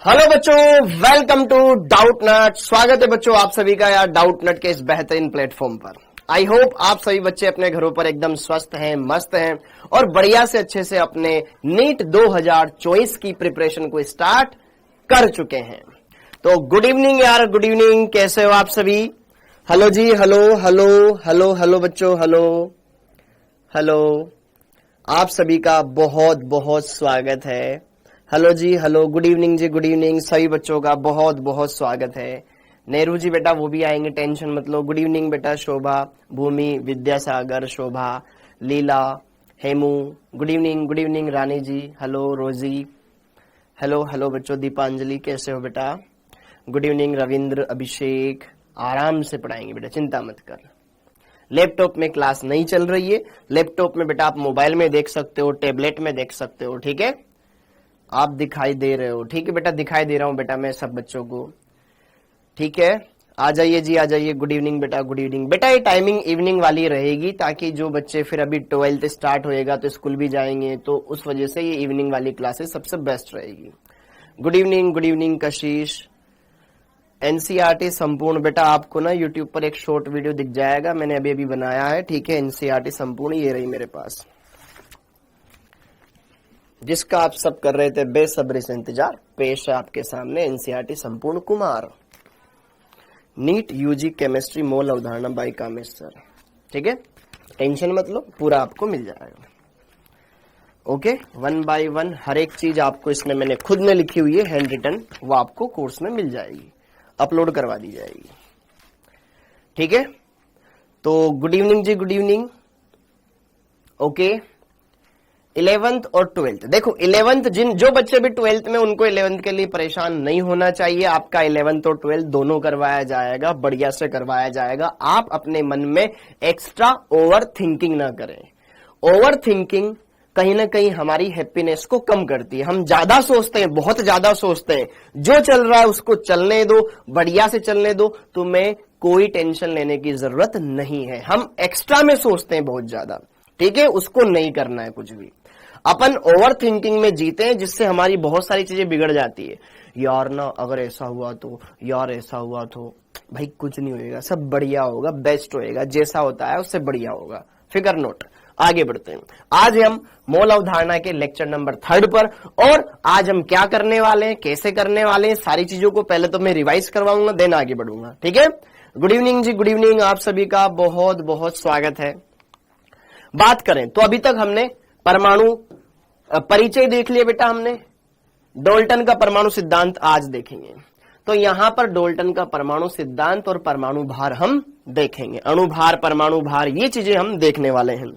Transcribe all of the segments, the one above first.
Hello बच्चों, welcome to doubt नट। स्वागत है बच्चों आप सभी का यार डाउट नट के इस बेहतरीन प्लेटफॉर्म पर। आई होप आप सभी बच्चे अपने घरों पर एकदम स्वस्थ हैं, मस्त हैं और बढ़िया से अच्छे से अपने नीट 2024 की प्रिपरेशन को स्टार्ट कर चुके हैं। तो गुड इवनिंग यार, गुड इवनिंग। कैसे हो आप सभी? हेलो जी, हेलो हेलो हेलो हेलो बच्चों, हेलो हेलो। आप सभी का बहुत बहुत स्वागत है। हेलो जी, हेलो, गुड इवनिंग जी, गुड इवनिंग। सभी बच्चों का बहुत बहुत स्वागत है। नेहरू जी बेटा वो भी आएंगे, टेंशन मत लो। गुड इवनिंग बेटा शोभा, भूमि, विद्यासागर, शोभा, लीला, हेमू, गुड इवनिंग रानी जी, हेलो रोजी, हेलो हेलो बच्चों। दीपांजलि कैसे हो बेटा? गुड इवनिंग रविंद्र, अभिषेक। आराम से पढ़ाएंगे बेटा, चिंता मत कर। लैपटॉप में क्लास नहीं चल रही है। लैपटॉप में बेटा आप मोबाइल में देख सकते हो, टैबलेट में देख सकते हो, ठीक है? आप दिखाई दे रहे हो, ठीक है बेटा? दिखाई दे रहा हूं बेटा मैं सब बच्चों को, ठीक है? आ जाइए जी, आ जाइए। गुड इवनिंग बेटा, गुड इवनिंग बेटा। ये टाइमिंग इवनिंग वाली रहेगी ताकि जो बच्चे फिर अभी 12th स्टार्ट होएगा तो स्कूल भी जाएंगे, तो उस वजह से ये इवनिंग वाली क्लासेस सबसे बेस्ट रहेगी। गुड इवनिंग कशिश। एनसीईआरटी संपूर्ण बेटा आपको ना यूट्यूब पर एक शॉर्ट वीडियो दिख जाएगा, मैंने अभी अभी बनाया है, ठीक है? एनसीईआरटी संपूर्ण ये रही मेरे पास, जिसका आप सब कर रहे थे बेसब्री से इंतजार। पेश है आपके सामने एनसीईआरटी संपूर्ण कुमार, नीट यूजी केमिस्ट्री मोल अवधारणा बाय कामेश्वर, ठीक है? टेंशन मत लो, पूरा आपको मिल जाएगा। ओके, 1 बाय 1 हर एक चीज आपको इसमें मैंने खुद में लिखी हुई है, हैंड रिटन, वो आपको कोर्स में मिल जाएगी, अपलोड करवा दी जाएगी, ठीक है? तो गुड इवनिंग जी, गुड इवनिंग। ओके, 11th और 12th, देखो 11th जो बच्चे भी 12th में, उनको 11th के लिए परेशान नहीं होना चाहिए। आपका 11th और 12th दोनों करवाया जाएगा, बढ़िया से करवाया जाएगा। आप अपने मन में एक्स्ट्रा ओवर थिंकिंग ना करें। ओवर थिंकिंग कहीं ना कहीं हमारी हैप्पीनेस को कम करती है। हम ज्यादा सोचते हैं, बहुत ज्यादा सोचते हैं। जो चल रहा है उसको चलने दो, बढ़िया से चलने दो, तुम्हें कोई टेंशन लेने की जरूरत नहीं है। हम एक्स्ट्रा में सोचते हैं बहुत ज्यादा, ठीक है? उसको नहीं करना है कुछ भी। अपन ओवर थिंकिंग में जीते हैं, जिससे हमारी बहुत सारी चीजें बिगड़ जाती है। यार ना अगर ऐसा हुआ तो, यार ऐसा हुआ तो, भाई कुछ नहीं होएगा, सब बढ़िया होगा, बेस्ट होएगा, जैसा होता है उससे बढ़िया होगा। फिकर नोट, आगे बढ़ते हैं। आज हम मोल अवधारणा के लेक्चर नंबर 3 पर, और आज हम क्या करने वाले हैं, कैसे करने वाले हैं, सारी चीजों को पहले तो मैं रिवाइज करवाऊंगा, देन आगे बढ़ूंगा, ठीक है? गुड इवनिंग जी, गुड इवनिंग। आप सभी का बहुत बहुत स्वागत है। बात करें तो अभी तक हमने परमाणु परिचय देख लिया बेटा, हमने डाल्टन का परमाणु सिद्धांत आज देखेंगे। तो यहां पर डाल्टन का परमाणु सिद्धांत और परमाणु भार हम देखेंगे, अणुभार, परमाणु भार, ये चीजें हम देखने वाले हैं।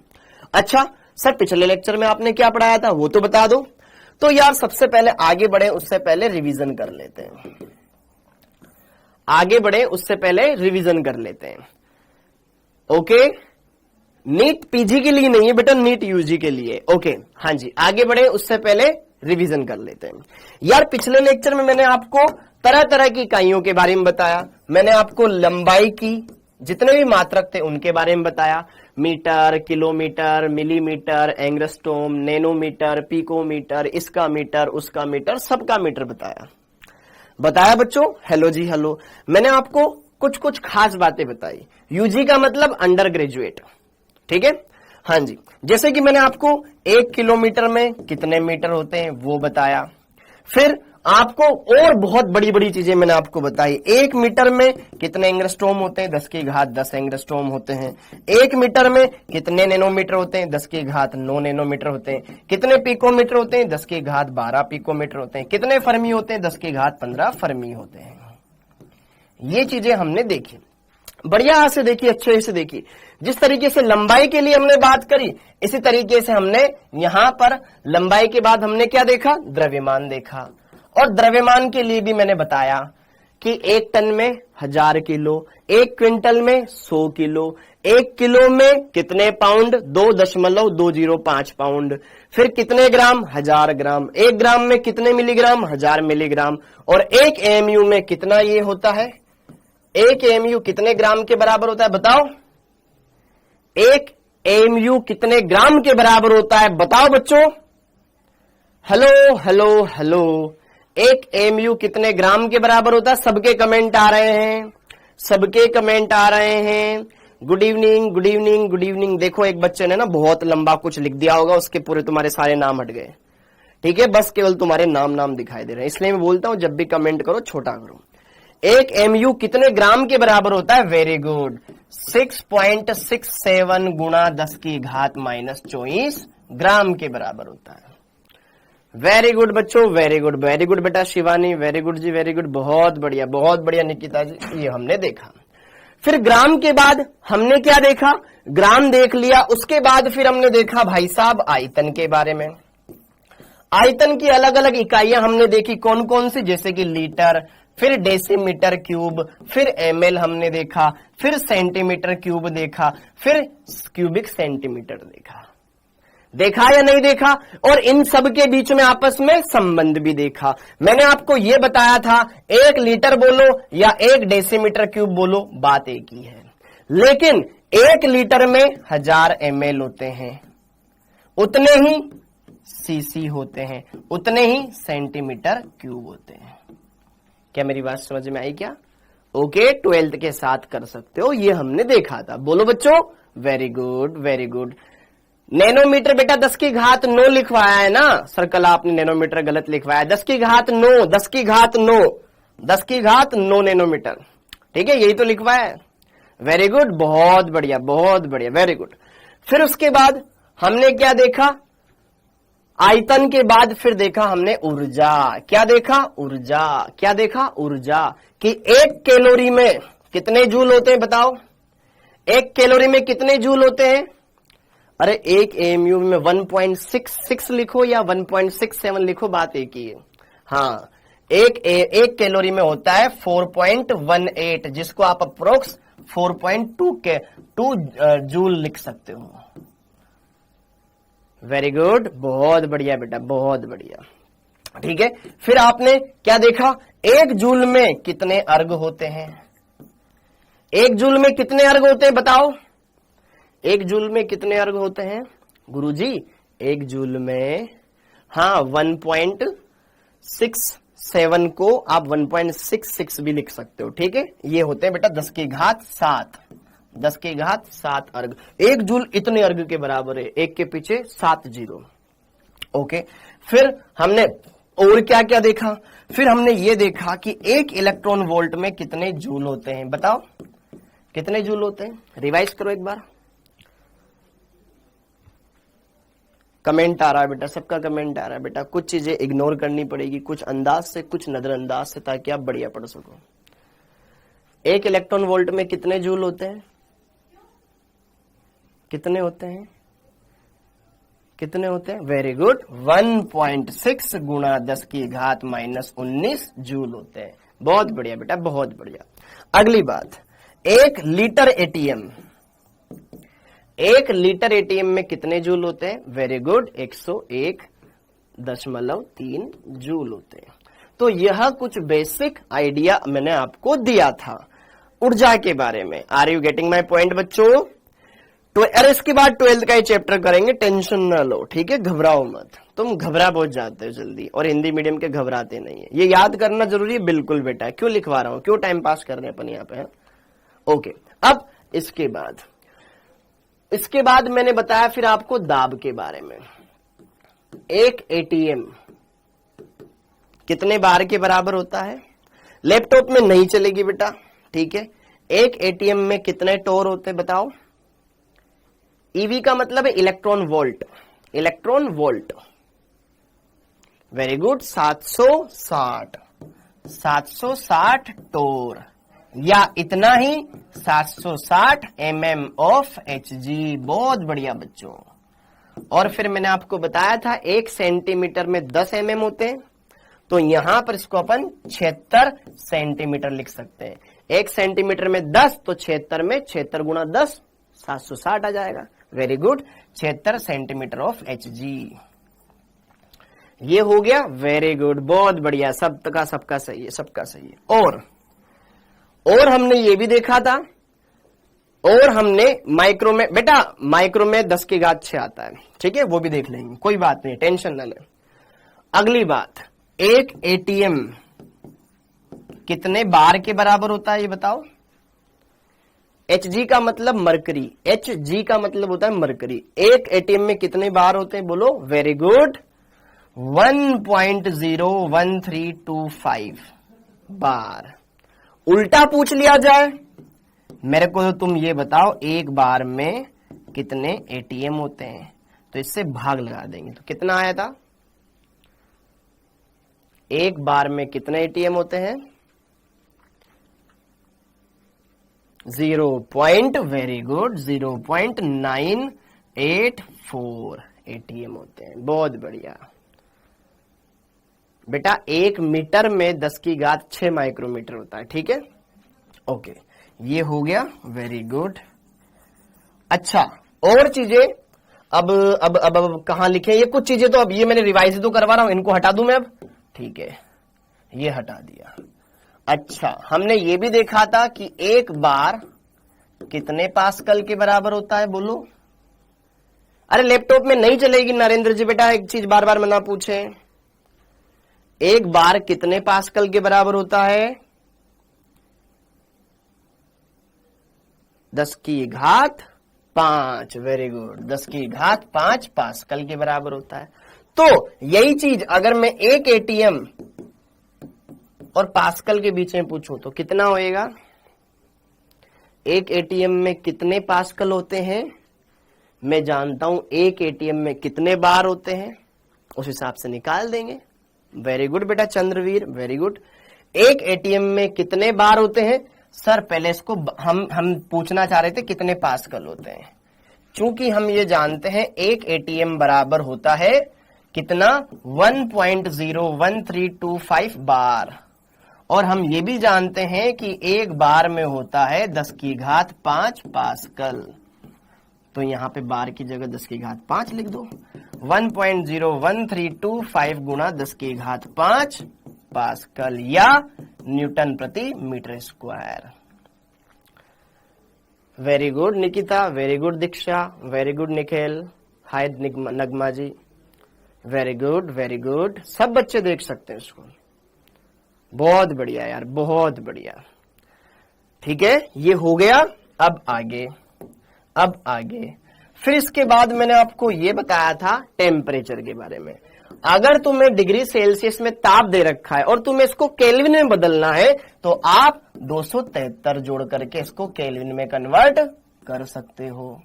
अच्छा सर, पिछले लेक्चर में आपने क्या पढ़ाया था वो तो बता दो। तो यार सबसे पहले आगे बढ़े उससे पहले रिवीजन कर लेते हैं। आगे बढ़े उससे पहले रिवीजन कर लेते हैं। ओके, नीट पीजी के लिए नहीं है बेटा, नीट यूजी के लिए। ओके, हाँ जी, आगे बढ़े उससे पहले रिवीजन कर लेते हैं। यार पिछले लेक्चर में मैंने आपको तरह तरह की इकाइयों के बारे में बताया। मैंने आपको लंबाई की जितने भी मात्रक थे उनके बारे में बताया। Metre, kilometre, millimetre, angstrom, nanometre, picometre, इसका मीटर, उसका मीटर, सबका मीटर बताया बच्चों। हेलो जी, हेलो। मैंने आपको कुछ कुछ खास बातें बताई। यूजी का मतलब अंडर ग्रेजुएट, ठीक है? हाँ जी, जैसे कि मैंने आपको 1 किलोमीटर में कितने मीटर होते हैं वो बताया। फिर आपको और बहुत बड़ी बड़ी चीजें मैंने आपको बताई। 1 मीटर में कितने एंग्स्ट्रॉम होते हैं? 10 की घात 10 एंग्स्ट्रॉम होते हैं। 1 मीटर में कितने नैनोमीटर होते हैं? 10 की घात 9 नैनोमीटर होते हैं। कितने पिकोमीटर होते हैं? 10 की घात 12 पिकोमीटर होते हैं। कितने फर्मी होते हैं? 10 की घात 15 फर्मी होते हैं। ये चीजें हमने देखी, बढ़िया से देखी, अच्छे से देखी। जिस तरीके से लंबाई के लिए हमने बात करी, इसी तरीके से हमने यहां पर लंबाई के बाद हमने क्या देखा? द्रव्यमान देखा। और द्रव्यमान के लिए भी मैंने बताया कि 1 टन में 1000 किलो, 1 क्विंटल में 100 किलो, 1 किलो में कितने पाउंड? 2.205 पाउंड। फिर कितने ग्राम? 1000 ग्राम। 1 ग्राम में कितने मिलीग्राम? 1000 मिलीग्राम। और 1 एमयू में कितना ये होता है? 1 एमयू कितने ग्राम के बराबर होता है बताओ? 1 एमयू कितने ग्राम के बराबर होता है बताओ बच्चों? Hello hello hello. एक एमयू कितने ग्राम के बराबर होता है? सबके कमेंट आ रहे हैं, सबके कमेंट आ रहे हैं। Good evening, good evening, good evening. देखो एक बच्चे ने ना बहुत लंबा कुछ लिख दिया होगा, उसके पूरे तुम्हारे सारे नाम हट गए। ठीक है, बस केवल तुम्हारे नाम दिखाई दे रहे हैं, इसलिए मैं बोलता हूं जब भी कमेंट करो छोटा करो। एक एमयू कितने ग्राम के बराबर होता है? वेरी गुड, 6.67 गुणा 10 की घात माइनस 24 ग्राम के बराबर होता है। वेरी गुड बच्चों, वेरी गुड, वेरी गुड बेटा शिवानी, वेरी गुड जी, वेरी गुड, बहुत बढ़िया निकिता जी, ये हमने देखा। फिर ग्राम के बाद हमने क्या देखा? ग्राम देख लिया, उसके बाद फिर हमने देखा भाई साहब आयतन के बारे में। आयतन की अलग अलग इकाइयां हमने देखी, कौन कौन सी? जैसे कि लीटर, फिर डेसीमीटर क्यूब, फिर एमएल हमने देखा, फिर सेंटीमीटर क्यूब देखा, फिर क्यूबिक सेंटीमीटर देखा या नहीं देखा? और इन सब के बीच में आपस में संबंध भी देखा। मैंने आपको यह बताया था 1 लीटर बोलो या 1 डेसीमीटर क्यूब बोलो, बात एक ही है, लेकिन 1 लीटर में 1000 ml होते हैं, उतने ही सीसी होते हैं, उतने ही सेंटीमीटर क्यूब होते हैं। क्या मेरी बात समझ में आई क्या? ओके, 12th के साथ कर सकते हो, ये हमने देखा था। बोलो बच्चों, very good, very good. Nanometre बेटा 10 की घात 9 लिखवाया है ना, सर्कल आपने नैनोमीटर गलत लिखवाया, 10 की घात 9, 10 की घात 9, 10 की घात 9 नैनोमीटर। ठीक है, यही तो लिखवाया है। वेरी गुड, बहुत बढ़िया, बहुत बढ़िया, वेरी गुड। फिर उसके बाद हमने क्या देखा? आयतन के बाद फिर देखा हमने ऊर्जा। क्या देखा? ऊर्जा। क्या देखा? ऊर्जा। कि 1 कैलोरी में कितने जूल होते हैं बताओ? 1 कैलोरी में कितने जूल होते हैं? अरे 1 एमयू में 1.66 लिखो या 1.67 लिखो, बात एक ही है। हाँ, एक कैलोरी में होता है 4.18, जिसको आप अप्रोक्स 4.2 जूल लिख सकते हो। वेरी गुड, बहुत बढ़िया बेटा, बहुत बढ़िया। ठीक है, फिर आपने क्या देखा? 1 जूल में कितने अर्ग होते हैं? 1 जूल में कितने अर्ग होते हैं बताओ? 1 जूल में कितने अर्ग होते हैं गुरुजी? 1 जूल में, हाँ, 1.67 को आप 1.66 भी लिख सकते हो। ठीक है, ये होते हैं बेटा 10 की घात 7, 10 की घात 7 अर्ग। 1 जूल इतने अर्ग के बराबर है, 1 के पीछे 7 जीरो। ओके, फिर हमने और क्या क्या देखा? फिर हमने ये देखा कि 1 इलेक्ट्रॉन वोल्ट में कितने जूल होते हैं, बताओ कितने जूल होते हैं? रिवाइज करो एक बार। कमेंट आ रहा है बेटा, सबका कमेंट आ रहा है बेटा। कुछ चीजें इग्नोर करनी पड़ेगी, कुछ अंदाज से, कुछ नजरअंदाज से, ताकि आप बढ़िया पढ़ सको। 1 इलेक्ट्रॉन वोल्ट में कितने जूल होते हैं? कितने होते हैं? कितने होते हैं? वेरी गुड, 1.6 गुणा 10 की घात माइनस 19 जूल होते हैं। बहुत बढ़िया बेटा, बहुत बढ़िया। अगली बात, 1 लीटर एटीएम, 1 लीटर एटीएम में कितने जूल होते हैं? वेरी गुड, 101.3 जूल होते हैं। तो यह कुछ बेसिक आइडिया मैंने आपको दिया था ऊर्जा के बारे में। Are you getting my point बच्चों? अरे इसके बाद 12th का ही चैप्टर करेंगे, टेंशन न लो। ठीक है, घबराओ मत, तुम घबरा बहुत जाते हो जल्दी, और हिंदी मीडियम के घबराते नहीं है। ये याद करना जरूरी है बिल्कुल बेटा। क्यों लिखवा रहा हूं, क्यों टाइम पास कर रहे हैं अपन यहाँ पे? ओके, अब इसके बाद मैंने बताया फिर आपको दाब के बारे में। 1 एटीएम कितने बार के बराबर होता है? लैपटॉप में नहीं चलेगी बेटा। ठीक है, 1 एटीएम में कितने टोर होते हैं बताओ? ईवी का मतलब है electron volt, electron volt. Very good, 760 टोर, या इतना ही 760 mm ऑफ Hg। बहुत बढ़िया बच्चों। और फिर मैंने आपको बताया था 1 सेंटीमीटर में 10 mm होते हैं, तो यहां पर इसको अपन 76 सेंटीमीटर लिख सकते हैं। 1 सेंटीमीटर में 10, तो 76 में 76 गुणा 10, 760 आ जाएगा। Very good, 76 centimetre of Hg। ये हो गया। वेरी गुड, बहुत बढ़िया, सबका सही है, सबका सही है। और हमने ये भी देखा था, और हमने माइक्रो में बेटा, माइक्रो में 10 की घात 6 आता है। ठीक है, वो भी देख लेंगे, कोई बात नहीं, टेंशन न ले। अगली बात, एक एटीएम कितने बार के बराबर होता है ये बताओ। Hg का मतलब मरकरी, Hg का मतलब होता है मरकरी। एक एटीएम में कितने बार होते हैं बोलो। वेरी गुड, 1.01325 बार। उल्टा पूछ लिया जाए, मेरे को तो तुम ये बताओ एक बार में कितने एटीएम होते हैं, तो इससे भाग लगा देंगे। तो कितना आया था, एक बार में कितने एटीएम होते हैं, 0. वेरी गुड 0.984 एटीएम होते हैं। बहुत बढ़िया बेटा, 1 मीटर में 10 की घात 6 माइक्रोमीटर होता है। ठीक है, ओके, ये हो गया। Very good. अच्छा, और चीजें अब कहां लिखे ये कुछ चीजें, तो अब ये मैंने रिवाइज तो करवा रहा हूं, इनको हटा दूं मैं अब। ठीक है, ये हटा दिया। अच्छा, हमने ये भी देखा था कि एक बार कितने पास्कल के बराबर होता है बोलो। अरे लैपटॉप में नहीं चलेगी नरेंद्र जी बेटा, एक चीज बार बार मना पूछे। एक बार कितने पास्कल के बराबर होता है, 10 की घात 5। वेरी गुड, 10 की घात 5 पास्कल के बराबर होता है। तो यही चीज अगर मैं एक एटीएम और पास्कल के बीच में पूछूं तो कितना होएगा। एक एटीएम में कितने पास्कल होते हैं, मैं जानता हूं एक एटीएम में कितने बार होते हैं, उस हिसाब से निकाल देंगे। वेरी गुड बेटा चंद्रवीर, वेरी गुड। एक एटीएम में कितने बार होते हैं सर, पहले इसको हम पूछना चाह रहे थे कितने पास्कल होते हैं। चूंकि हम ये जानते हैं एक एटीएम बराबर होता है कितना, 1.01325 बार, और हम ये भी जानते हैं कि एक बार में होता है 10 की घात 5 पास्कल। तो यहां पे बार की जगह 10 की घात 5 लिख दो। 1.01325 गुणा 10 की घात 5 पास्कल या न्यूटन प्रति metre square. Very good Nikita, very good Diksha, very good Nikhil, hi Nagma ji, very good very good. सब बच्चे देख सकते हैं इसको। बहुत बढ़िया यार, बहुत बढ़िया। ठीक है, ये हो गया। अब आगे फिर इसके बाद मैंने आपको ये बताया था टेम्परेचर के बारे में। अगर तुम्हें डिग्री सेल्सियस में ताप दे रखा है और तुम्हें इसको केल्विन में बदलना है तो आप 273 जोड़ करके इसको केल्विन में कन्वर्ट कर सकते हो।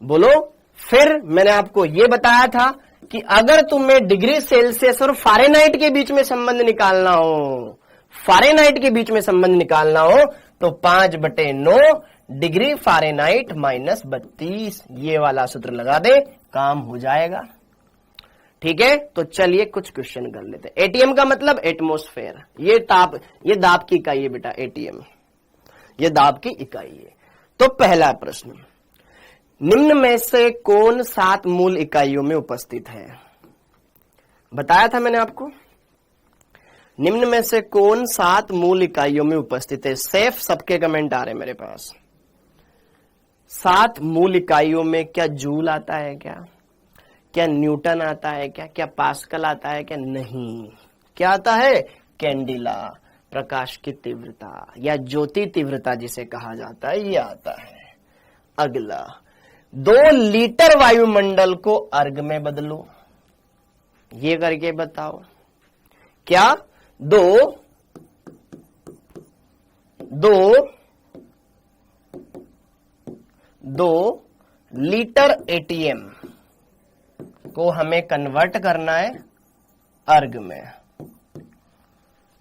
बोलो। फिर मैंने आपको ये बताया था कि अगर तुम्हें डिग्री सेल्सियस और फ़ारेनहाइट के बीच में संबंध निकालना हो, फ़ारेनहाइट के बीच में संबंध निकालना हो तो 5/9 डिग्री फ़ारेनहाइट माइनस 32, ये वाला सूत्र लगा दे, काम हो जाएगा। ठीक है, तो चलिए कुछ क्वेश्चन कर लेते हैं। एटीएम का मतलब एटमॉस्फेयर, ये दाब की इकाई है बेटा, एटीएम ये दाब की इकाई है। तो पहला प्रश्न, निम्न में से कौन 7 मूल इकाइयों में उपस्थित है। बताया था मैंने आपको, निम्न में से कौन 7 मूल इकाइयों में उपस्थित है। सेफ सबके कमेंट आ रहे मेरे पास। 7 मूल इकाइयों में क्या जूल आता है, क्या न्यूटन आता है, क्या पास्कल आता है, क्या नहीं। क्या आता है, कैंडिला, प्रकाश की तीव्रता या ज्योति तीव्रता जिसे कहा जाता है, ये आता है। अगला, 2 लीटर वायुमंडल को अर्ग में बदलो, ये करके बताओ। क्या 2 लीटर एटीएम को हमें कन्वर्ट करना है अर्ग में,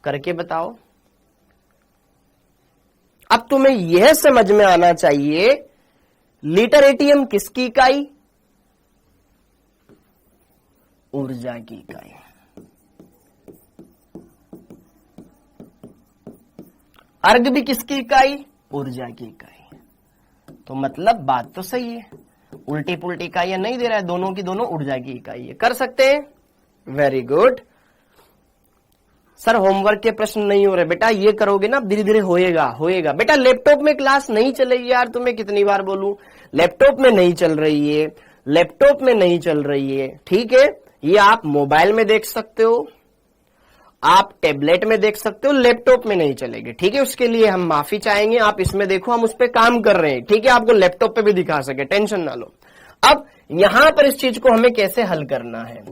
करके बताओ। अब तुम्हें यह समझ में आना चाहिए लीटर एटीएम किसकी इकाई, ऊर्जा की इकाई। अर्ग भी किसकी इकाई, ऊर्जा की इकाई। तो मतलब बात तो सही है, उल्टी पुल्टी इकाइयां नहीं दे रहा है, दोनों की दोनों ऊर्जा की इकाई है। कर सकते हैं, वेरी गुड। सर होमवर्क के प्रश्न नहीं हो रहे बेटा, ये करोगे ना धीरे धीरे होएगा बेटा। लैपटॉप में क्लास नहीं चलेगी यार, तुम्हें कितनी बार बोलूं, लैपटॉप में नहीं चल रही है, ठीक है। ये आप मोबाइल में देख सकते हो, आप टेबलेट में देख सकते हो, लैपटॉप में नहीं चलेगी, ठीक है। उसके लिए हम माफी चाहेंगे। आप इसमें देखो, हम उस पर काम कर रहे हैं, ठीक है। आपको लैपटॉप पे भी दिखा सके, टेंशन ना लो। अब यहां पर इस चीज को हमें कैसे हल करना है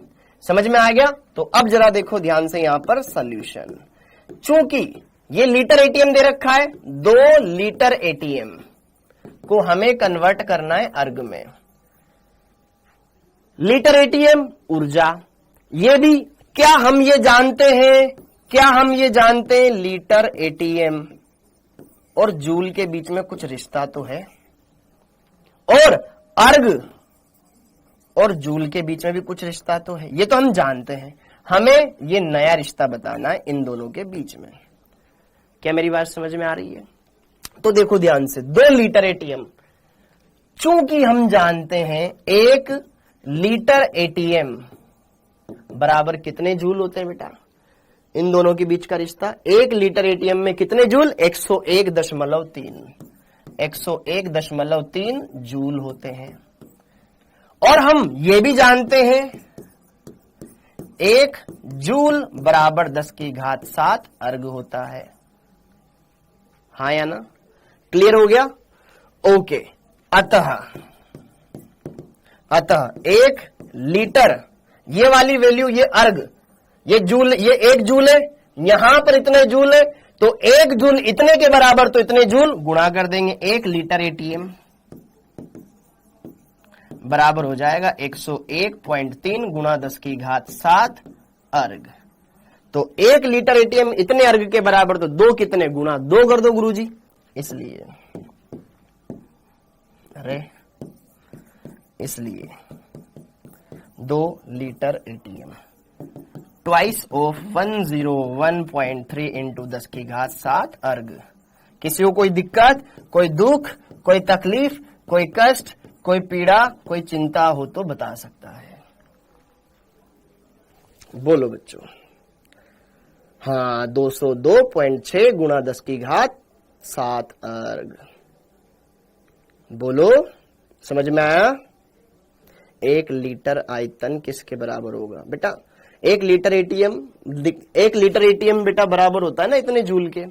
समझ में आ गया। तो अब जरा देखो ध्यान से यहां पर सॉल्यूशन। चूंकि ये लीटर एटीएम दे रखा है, 2 लीटर एटीएम को हमें कन्वर्ट करना है अर्ग में। लीटर एटीएम ऊर्जा, ये भी क्या हम ये जानते हैं, लीटर एटीएम और जूल के बीच में कुछ रिश्ता तो है, और अर्ग और जूल के बीच में भी कुछ रिश्ता तो है, ये तो हम जानते हैं। हमें ये नया रिश्ता बताना है इन दोनों के बीच में। क्या मेरी बात समझ में आ रही है? तो देखो ध्यान से, 2 लीटर एटीएम, चूंकि हम जानते हैं 1 लीटर एटीएम बराबर कितने जूल होते हैं बेटा, इन दोनों के बीच का रिश्ता, 1 लीटर एटीएम में कितने जूल, 101.3 101.3 जूल होते हैं। और हम ये भी जानते हैं 1 जूल बराबर 10⁻7 अर्ग होता है। हाँ या ना? क्लियर हो गया? ओके। अतः 1 लीटर, ये वाली वैल्यू, ये अर्ग, ये जूल, ये 1 जूल है, यहां पर इतने जूल है, तो 1 जूल इतने के बराबर, तो इतने जूल गुणा कर देंगे। 1 लीटर एटीएम बराबर हो जाएगा 101.3 गुणा 10⁻7 अर्ग। तो 1 लीटर एटीएम इतने अर्ग के बराबर, तो 2 कितने, गुणा 2 कर दो गुरुजी। इसलिए 2 litre ATM twice of 101.3 into 10⁻7 अर्ग। किसी को कोई दिक्कत, कोई दुख, कोई तकलीफ, कोई कष्ट, कोई पीड़ा, कोई चिंता हो तो बता सकता है। बोलो बच्चों। हाँ, 202.6 गुणा 10⁻7 अर्ग। बोलो, समझ में आया? 1 लीटर आयतन किसके बराबर होगा बेटा? 1 लीटर एटीएम बेटा बराबर होता है ना इतने जूल के,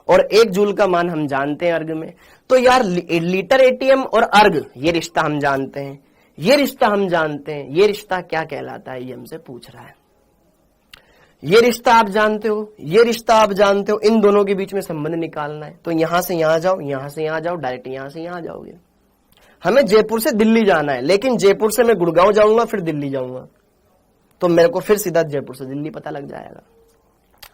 और 1 जूल का मान हम जानते हैं अर्ग में। तो यार लीटर एटीएम और अर्ग, ये रिश्ता हम जानते हैं, ये रिश्ता क्या कहलाता है, ये हमसे पूछ रहा है। ये रिश्ता आप जानते हो, इन दोनों के बीच में संबंध निकालना है। तो यहां से यहां जाओ, यहां से यहां जाओ, डायरेक्ट यहां से यहां जाओगे। हमें जयपुर से दिल्ली जाना है, लेकिन जयपुर से मैं गुड़गांव जाऊंगा, फिर दिल्ली जाऊंगा, तो मेरे को फिर सीधा जयपुर से दिल्ली पता लग जाएगा।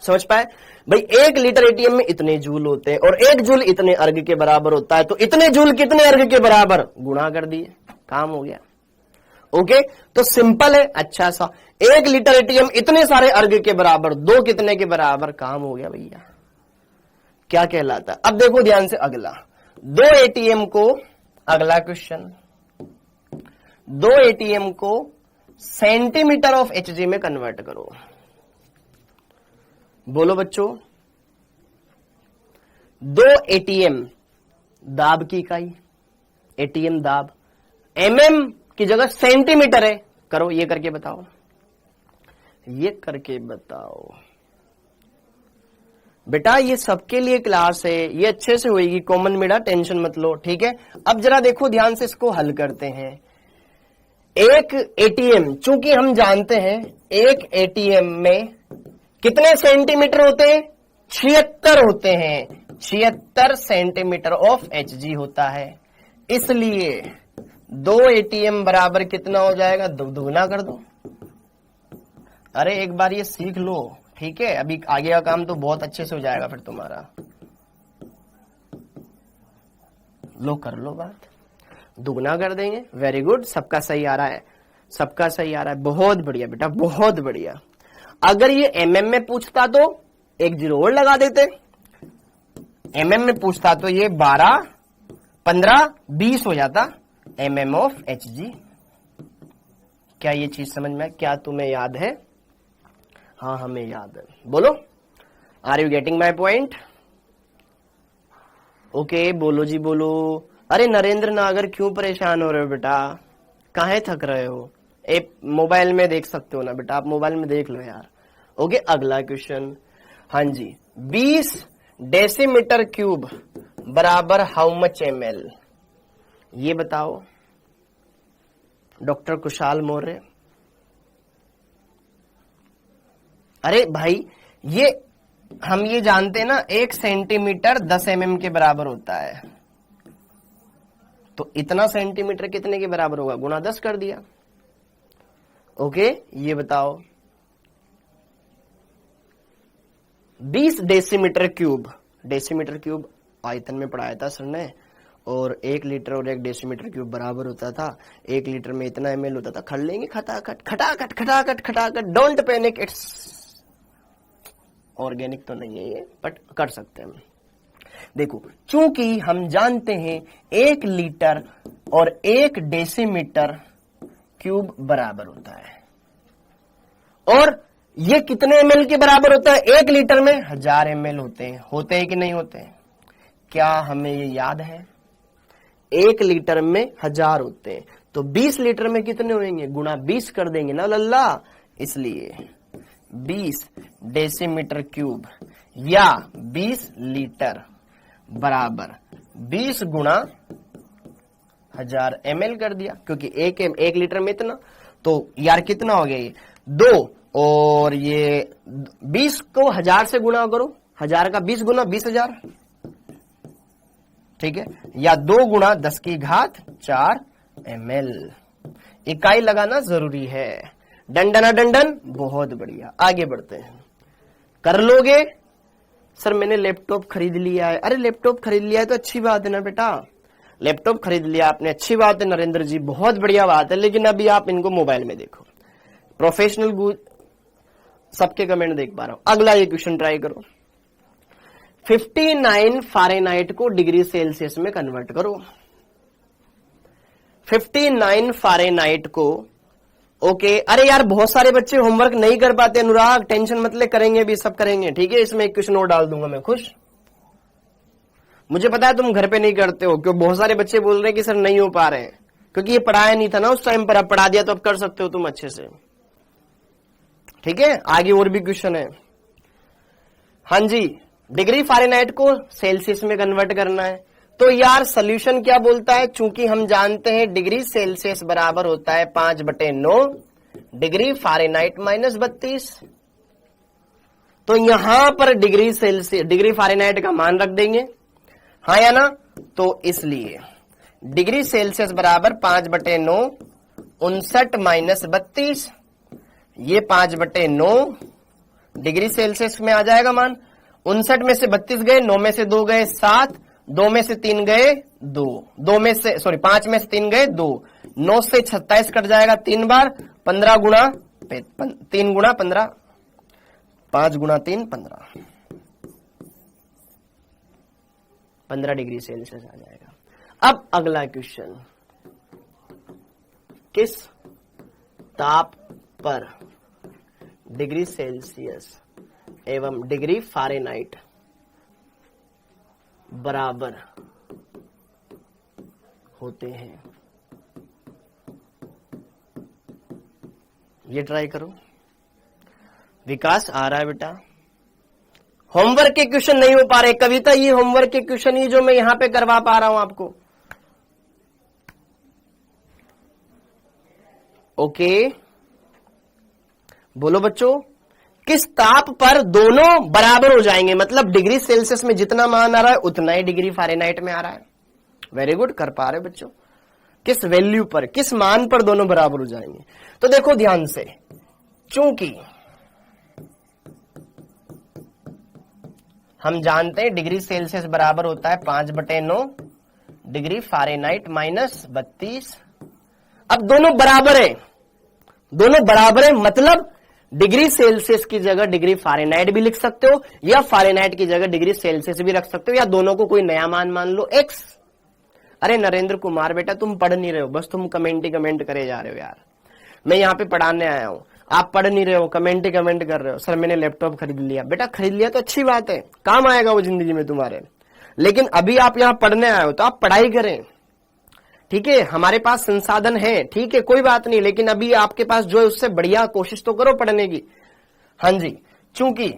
समझ पाए भाई? 1 लीटर एटीएम में इतने जूल होते हैं, और 1 जूल इतने अर्ग के बराबर होता है, तो इतने जूल कितने अर्ग के बराबर, गुणा कर दिए, काम हो गया। ओके, तो सिंपल है, अच्छा सा। 1 लीटर एटीएम इतने सारे अर्ग के बराबर, 2 कितने के बराबर, काम हो गया भैया। क्या कहलाता है? अब देखो ध्यान से अगला, 2 एटीएम को, अगला क्वेश्चन, 2 एटीएम को सेंटीमीटर ऑफ एचजी में कन्वर्ट करो। बोलो बच्चों। 2 एटीएम, दाब की इकाई, एटीएम दाब, एमएम की जगह सेंटीमीटर है, करो, ये करके बताओ, बेटा ये सबके लिए क्लास है, ये अच्छे से होगी, कॉमन बेटा, टेंशन मत लो, ठीक है। अब जरा देखो ध्यान से, इसको हल करते हैं। 1 एटीएम, चूंकि हम जानते हैं 1 एटीएम में कितने सेंटीमीटर होते हैं, 76 होते हैं, 76 सेंटीमीटर ऑफ एचजी होता है। इसलिए 2 एटीएम बराबर कितना हो जाएगा, दुगना कर दो। अरे एक बार ये सीख लो, ठीक है, अभी आगे का काम तो बहुत अच्छे से हो जाएगा फिर तुम्हारा। लो कर लो बात, दुगना कर देंगे। वेरी गुड, सबका सही आ रहा है, बहुत बढ़िया बेटा, बहुत बढ़िया। अगर ये एमएम में पूछता तो 1 जीरो और लगा देते, एमएम में पूछता तो ये 12, 15, 20 हो जाता एमएम ऑफ एचजी। क्या ये चीज समझ में, क्या तुम्हें याद है? हाँ हमें याद है। बोलो, are you getting my point? Okay, बोलो जी बोलो। अरे नरेंद्र नागर क्यों परेशान हो रहे हो बेटा, काहे थक रहे हो? एक मोबाइल में देख सकते हो ना बेटा, आप मोबाइल में देख लो यार। ओके, अगला क्वेश्चन। हाँ जी, 20 डेसीमीटर क्यूब बराबर हाउ मच ml, ये बताओ डॉक्टर कुशाल मौर्य। अरे भाई, ये हम ये जानते हैं ना, 1 सेंटीमीटर 10 mm के बराबर होता है, तो इतना सेंटीमीटर कितने के बराबर होगा, गुना 10 कर दिया। ओके, ये बताओ 20 डेसीमीटर क्यूब, डेसीमीटर क्यूब आयतन में पढ़ाया था सर ने, और 1 लीटर और 1 डेसीमीटर क्यूब बराबर होता था। 1 लीटर में इतना ml होता था। खड़ लेंगे खटाखट खटाखट खटाखट खटाखट, डोंट पैनिक, इट्स ऑर्गेनिक तो नहीं है ये, बट कर सकते हैं। देखो, चूंकि हम जानते हैं 1 लीटर और 1 डेसीमीटर क्यूब बराबर होता है, और ये कितने ml के बराबर होता है, 1 लीटर में 1000 ml होते हैं कि नहीं होते हैं? क्या हमें ये याद है? 1 लीटर में 1000 होते हैं, तो 20 लीटर में कितने होंगे, गुना 20 कर देंगे ना लल्ला। इसलिए 20 डेसीमीटर क्यूब या 20 लीटर बराबर 20 गुना 1000 ml कर दिया, क्योंकि 1 लीटर में इतना, तो यार कितना हो गया ये 2, और ये 20 को 1000 से गुणा करो, 1000 का 20 गुना 20,000, ठीक है, या 2 गुना 10 की घात 4 ml। इकाई लगाना जरूरी है। डंडना डंडन, बहुत बढ़िया। आगे बढ़ते हैं, कर लोगे? सर मैंने लैपटॉप खरीद लिया है। अरे लैपटॉप खरीद लिया है तो अच्छी बात है ना बेटा, लैपटॉप खरीद लिया आपने, अच्छी बात है नरेंद्र जी, बहुत बढ़िया बात है, लेकिन अभी आप इनको मोबाइल में देखो। प्रोफेशनल सबके कमेंट देख पा रहा हूं। अगला ये क्वेश्चन ट्राई करो। 59 फ़ारेनहाइट को डिग्री सेल्सियस में कन्वर्ट करो। 59 फ़ारेनहाइट को, ओके। अरे यार बहुत सारे बच्चे होमवर्क नहीं कर पाते अनुराग, टेंशन मत ले, करेंगे भी, सब करेंगे, ठीक है। इसमें एक क्वेश्चन और डाल दूंगा मैं, खुश। मुझे पता है तुम घर पे नहीं करते हो, क्योंकि बहुत सारे बच्चे बोल रहे हैं कि सर नहीं हो पा रहे हैं, क्योंकि ये पढ़ाया नहीं था ना उस टाइम पर, अब पढ़ा दिया तो अब कर सकते हो तुम अच्छे से, ठीक है। आगे और भी क्वेश्चन है। हाँ जी, डिग्री फ़ारेनहाइट को सेल्सियस में कन्वर्ट करना है, तो यार सोल्यूशन क्या बोलता है, चूंकि हम जानते हैं डिग्री सेल्सियस बराबर होता है 5/9 डिग्री फ़ारेनहाइट माइनस 32, तो यहां पर डिग्री फ़ारेनहाइट का मान रख देंगे, हाँ या ना। तो इसलिए डिग्री सेल्सियस बराबर 5/9 59 माइनस 32, ये 5/9 डिग्री सेल्सियस में आ जाएगा मान। 59 में से 32 गए, 9 में से 2 गए 7, 2 में से 3 गए 2, 5 में से 3 गए 2, 9 से 27 कट जाएगा 3 बार, 15 गुना 3 गुना 15, 5 गुना 3 15 डिग्री सेल्सियस आ जाएगा। अब अगला क्वेश्चन, किस ताप पर डिग्री सेल्सियस एवं डिग्री फ़ारेनहाइट बराबर होते हैं, ये ट्राई करो। विकास आ रहा है बेटा, होमवर्क के क्वेश्चन नहीं हो पा रहे। कविता, ये होमवर्क के क्वेश्चन ही जो मैं यहां पे करवा पा रहा हूं आपको, ओके। बोलो बच्चों, किस ताप पर दोनों बराबर हो जाएंगे, मतलब डिग्री सेल्सियस में जितना मान आ रहा है उतना ही डिग्री फ़ारेनहाइट में आ रहा है। वेरी गुड, कर पा रहे बच्चों। किस वैल्यू पर, किस मान पर दोनों बराबर हो जाएंगे, तो देखो ध्यान से, चूंकि हम जानते हैं डिग्री सेल्सियस बराबर होता है 5/9 डिग्री फ़ारेनहाइट माइनस 32। अब दोनों बराबर है, दोनों बराबर है, मतलब डिग्री सेल्सियस की जगह डिग्री फ़ारेनहाइट भी लिख सकते हो, या फ़ारेनहाइट की जगह डिग्री सेल्सियस भी रख सकते हो, या दोनों को कोई नया मान लो x। अरे नरेंद्र कुमार बेटा, तुम पढ़ नहीं रहे हो, बस तुम कमेंट ही कमेंट करे जा रहे हो यार। मैं यहाँ पे पढ़ाने आया हूं, आप पढ़ नहीं रहे हो, कमेंट ही कमेंट कर रहे हो। सर मैंने लैपटॉप खरीद लिया। बेटा खरीद लिया तो अच्छी बात है, काम आएगा वो जिंदगी में तुम्हारे, लेकिन अभी आप यहाँ पढ़ने आए हो तो आप पढ़ाई करें, ठीक है। हमारे पास संसाधन है, ठीक है, कोई बात नहीं, लेकिन अभी आपके पास जो है उससे बढ़िया कोशिश तो करो पढ़ने की। हाँ जी, चूंकि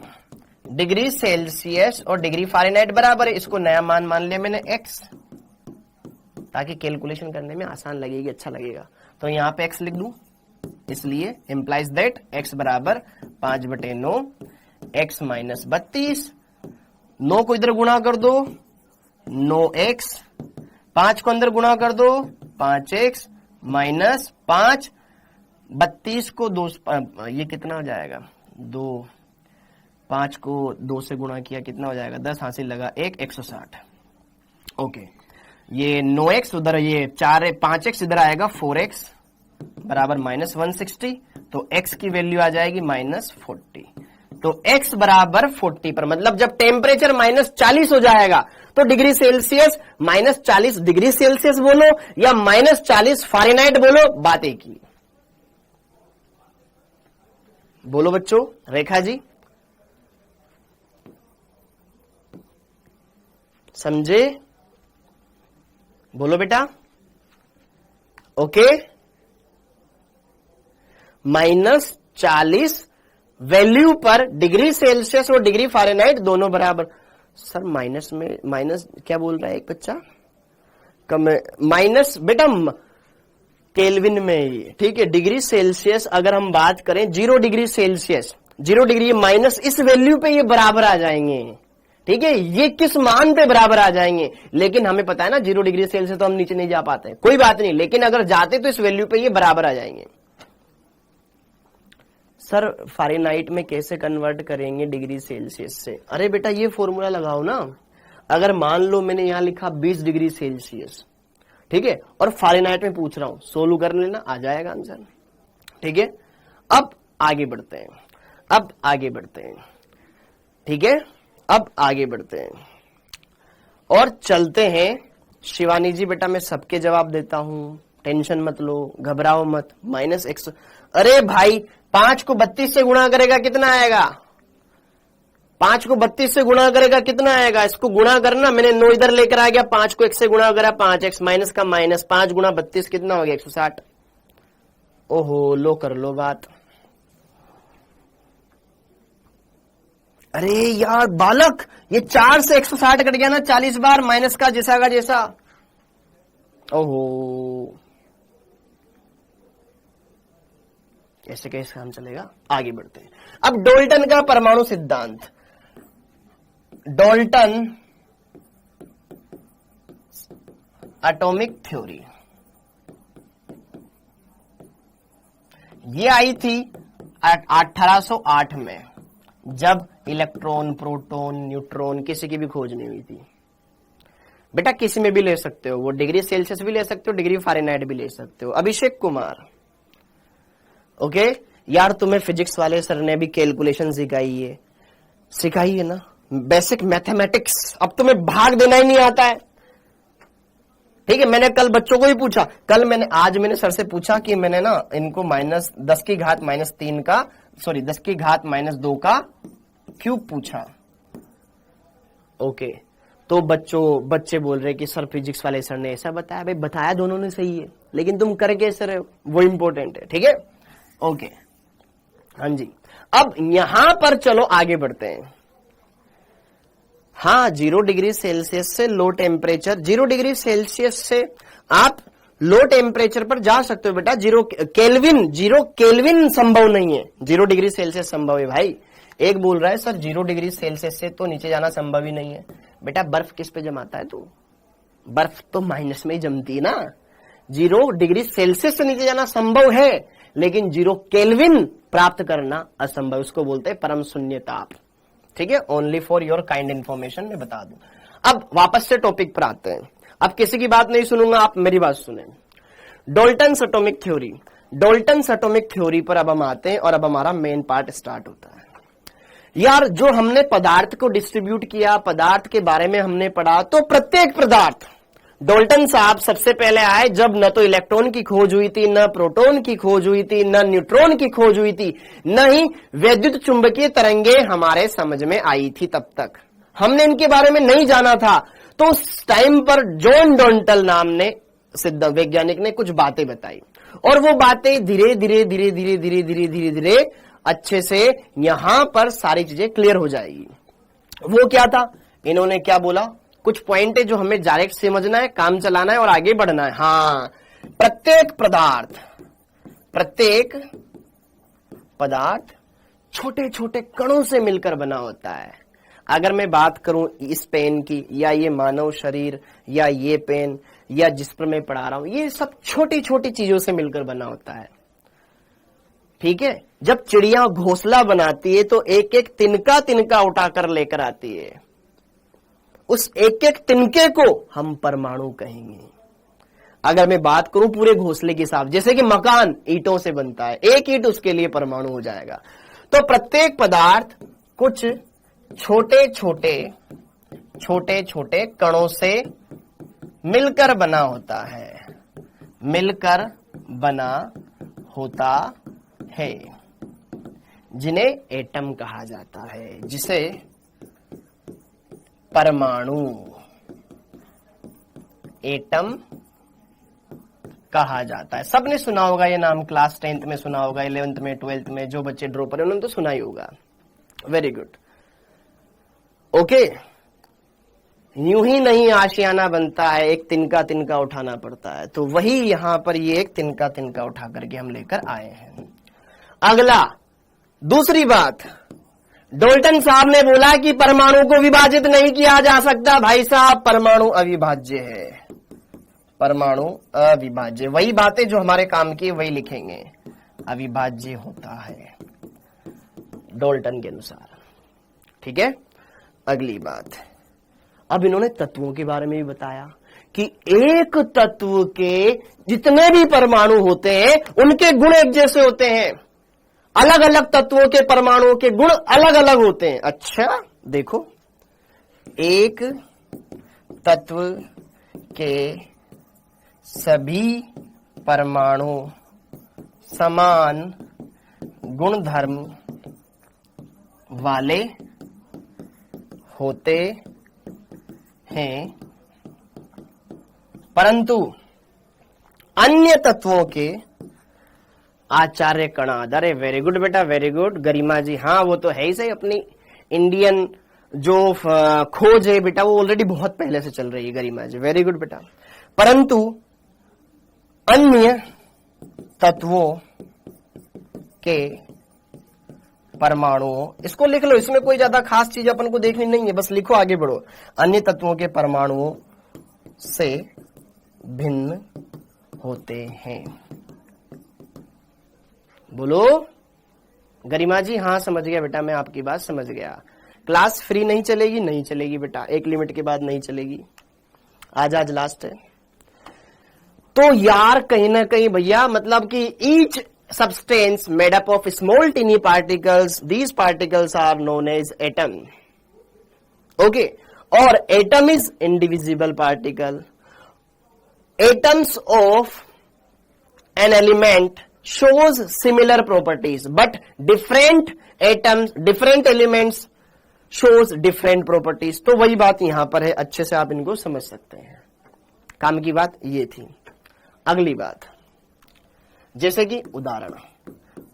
डिग्री सेल्सियस और डिग्री फ़ारेनहाइट बराबर है, इसको नया मान मान लिया मैंने x, ताकि कैलकुलेशन करने में आसान लगेगी, अच्छा लगेगा। तो यहां पे x लिख दूं, इसलिए इंप्लाइज दैट x बराबर 5/9 x माइनस 32, 9 को इधर गुणा कर दो 9x, 5 को अंदर गुणा कर दो 5x माइनस 5, 32 को 2, ये कितना हो जाएगा 2, 5 को 2 से गुणा किया कितना हो जाएगा 10, हासिल लगा 1, 160। ओके, ये 9x उधर, ये 5x इधर आएगा 4x बराबर माइनस 160, तो x की वैल्यू आ जाएगी माइनस 40। तो x बराबर 40 पर, मतलब जब टेम्परेचर माइनस 40 हो जाएगा तो degree Celsius minus 40 degree Celsius बोलो या माइनस 40 फ़ारेनहाइट बोलो, बात एक ही। बोलो बच्चों, रेखा जी समझे? बोलो बेटा। ओके, माइनस 40 वैल्यू पर डिग्री सेल्सियस और डिग्री फ़ारेनहाइट दोनों बराबर। सर माइनस में, माइनस क्या बोल रहा है एक बच्चा? कम माइनस बेटा केल्विन में, ठीक है। डिग्री सेल्सियस अगर हम बात करें 0 डिग्री सेल्सियस, 0 डिग्री माइनस, इस वैल्यू पे ये बराबर आ जाएंगे, ठीक है। ये किस मान पे बराबर आ जाएंगे, लेकिन हमें पता है ना 0 डिग्री सेल्सियस तो हम नीचे नहीं जा पाते, कोई बात नहीं, लेकिन अगर जाते तो इस वैल्यू पे ये बराबर आ जाएंगे। सर फ़ारेनहाइट में कैसे कन्वर्ट करेंगे डिग्री सेल्सियस से? अरे बेटा ये फॉर्मूला लगाओ ना। अगर मान लो मैंने यहां लिखा 20 डिग्री सेल्सियस, ठीक है, और फ़ारेनहाइट में पूछ रहा हूं, सोल्व कर लेना, आ जाएगा आंसर, ठीक है। अब आगे बढ़ते हैं, अब आगे बढ़ते हैं, ठीक है। अब आगे बढ़ते हैं और चलते हैं। शिवानी जी बेटा मैं सबके जवाब देता हूं, टेंशन मत लो, घबराओ मत। माइनस 100, अरे भाई 5 को 32 से गुणा करेगा कितना आएगा? 5 को 32 से गुणा करेगा कितना आएगा? इसको गुणा करना, मैंने 9 इधर लेकर आ गया, 5 को 1 से गुणा करा 5x माइनस का माइनस, 5 गुणा 32 कितना हो गया 160। ओहो, लो कर लो बात। अरे यार बालक, ये 4 से 160 कट गया ना 40 बार, माइनस का जैसा। ओहो, ऐसे कैसे काम चलेगा? आगे बढ़ते हैं। अब डाल्टन का परमाणु सिद्धांत, डाल्टन एटॉमिक थ्योरी, ये आई थी 1808 में, जब इलेक्ट्रॉन, प्रोटॉन, न्यूट्रॉन किसी की भी खोज नहीं हुई थी। बेटा किसी में भी ले सकते हो, वो डिग्री सेल्सियस भी ले सकते हो, डिग्री फ़ारेनहाइट भी ले सकते हो। अभिषेक कुमार, ओके यार तुम्हें फिजिक्स वाले सर ने भी कैलकुलेशन सिखाई है ना, बेसिक मैथमेटिक्स। अब तुम्हें भाग देना ही नहीं आता है, ठीक है। मैंने कल बच्चों को ही पूछा, आज मैंने सर से पूछा कि मैंने ना इनको माइनस 10 की घात माइनस 3 का, सॉरी 10 की घात माइनस 2 का क्यूब पूछा, ओके। तो बच्चे बोल रहे कि सर फिजिक्स वाले सर ने ऐसा बताया। भाई बताया दोनों ने सही है, लेकिन तुम कर कैसे रहे हो वो इंपॉर्टेंट है, ठीक है, ओके। हाँ जी, अब यहां पर चलो आगे बढ़ते हैं। हाँ 0 डिग्री सेल्सियस से लो टेम्परेचर, 0 डिग्री सेल्सियस से आप लो टेम्परेचर पर जा सकते हो बेटा। 0 केल्विन संभव नहीं है, 0 डिग्री सेल्सियस संभव है भाई। एक बोल रहा है सर 0 डिग्री सेल्सियस से तो नीचे जाना संभव ही नहीं है। बेटा बर्फ किस पे जमाता है तू? बर्फ तो माइनस में ही जमती है ना। 0 डिग्री सेल्सियस से नीचे जाना संभव है, लेकिन 0 केल्विन प्राप्त करना असंभव, उसको बोलते हैं परम शून्य ताप, ठीक है। Only for your kind information मैं बता दूं। अब वापस से टॉपिक पर आते हैं। अब किसी की बात नहीं सुनूंगा, आप मेरी बात सुने। Dalton's atomic theory, Dalton's atomic theory पर अब हम आते हैं और अब हमारा मेन पार्ट स्टार्ट होता है। यार जो हमने पदार्थ को डिस्ट्रीब्यूट किया, पदार्थ के बारे में हमने पढ़ा, तो प्रत्येक पदार्थ, डाल्टन साहब सबसे पहले आए जब न तो इलेक्ट्रॉन की खोज हुई थी, न प्रोटॉन की खोज हुई थी, न न्यूट्रॉन की खोज हुई थी, न ही वैद्युत चुंबकीय तरंगे हमारे समझ में आई थी। तब तक हमने इनके बारे में नहीं जाना था। तो उस टाइम पर जॉन डाल्टन नाम ने सिद्ध वैज्ञानिक ने कुछ बातें बताई, और वो बातें धीरे धीरे धीरे धीरे धीरे धीरे धीरे धीरे अच्छे से यहां पर सारी चीजें क्लियर हो जाएगी। वो क्या था, इन्होंने क्या बोला, कुछ पॉइंट है जो हमें डायरेक्ट समझना है, काम चलाना है और आगे बढ़ना है। हाँ, प्रत्येक पदार्थ छोटे छोटे कणों से मिलकर बना होता है। अगर मैं बात करूं इस पेन की, या ये मानव शरीर, या ये पेन, या जिस पर मैं पढ़ा रहा हूं, ये सब छोटी छोटी चीजों से मिलकर बना होता है। ठीक है, जब चिड़िया घोंसला बनाती है तो एक एक तिनका तिनका उठाकर लेकर आती है। उस एक एक तिनके को हम परमाणु कहेंगे। अगर मैं बात करूं पूरे घोंसले के साथ, जैसे कि मकान ईंटों से बनता है, एक ईंट उसके लिए परमाणु हो जाएगा। तो प्रत्येक पदार्थ कुछ छोटे छोटे कणों से मिलकर बना होता है, मिलकर बना होता है, जिन्हें एटम कहा जाता है, जिसे परमाणु, एटम कहा जाता है। सबने सुना होगा ये नाम, क्लास 10th में सुना होगा, 11th में, 12th में, जो बच्चे ड्रॉपर हैं उन्होंने तो सुना ही होगा। Very good, okay. यूं ही नहीं आशियाना बनता है, एक तिनका तिनका उठाना पड़ता है। तो वही यहां पर ये एक तिनका तिनका उठा करके हम लेकर आए हैं। अगला, दूसरी बात, डाल्टन साहब ने बोला कि परमाणु को विभाजित नहीं किया जा सकता। भाई साहब, परमाणु अविभाज्य है, परमाणु अविभाज्य। वही बातें जो हमारे काम की वही लिखेंगे, अविभाज्य होता है डाल्टन के अनुसार। ठीक है, अगली बात, अब इन्होंने तत्वों के बारे में भी बताया कि एक तत्व के जितने भी परमाणु होते हैं उनके गुण एक जैसे होते हैं, अलग अलग तत्वों के परमाणुओं के गुण अलग अलग होते हैं। अच्छा देखो, एक तत्व के सभी परमाणु समान गुणधर्म वाले होते हैं, परंतु अन्य तत्वों के आचार्य कणाद, अरे वेरी गुड बेटा, वेरी गुड गरिमा जी, हाँ वो तो है ही सही। अपनी इंडियन जो खोज है बेटा वो ऑलरेडी बहुत पहले से चल रही है गरिमा जी, वेरी गुड बेटा। परंतु अन्य तत्वों के परमाणुओं, इसको लिख लो, इसमें कोई ज्यादा खास चीज अपन को देखनी नहीं है, बस लिखो, आगे बढ़ो। अन्य तत्वों के परमाणुओं से भिन्न होते हैं। बोलो गरिमा जी, हाँ समझ गया बेटा, मैं आपकी बात समझ गया। क्लास फ्री नहीं चलेगी, नहीं चलेगी बेटा, एक लिमिट के बाद नहीं चलेगी। आज लास्ट है। तो यार कहीं ना कहीं भैया, मतलब कि each substance made up of small teeny particles, these particles are known as atom. Okay, or atom is indivisible particle. Atoms of an element shows similar properties, but different atoms, different elements shows different properties. तो वही बात यहां पर है, अच्छे से आप इनको समझ सकते हैं। काम की बात ये थी। अगली बात, जैसे कि उदाहरण,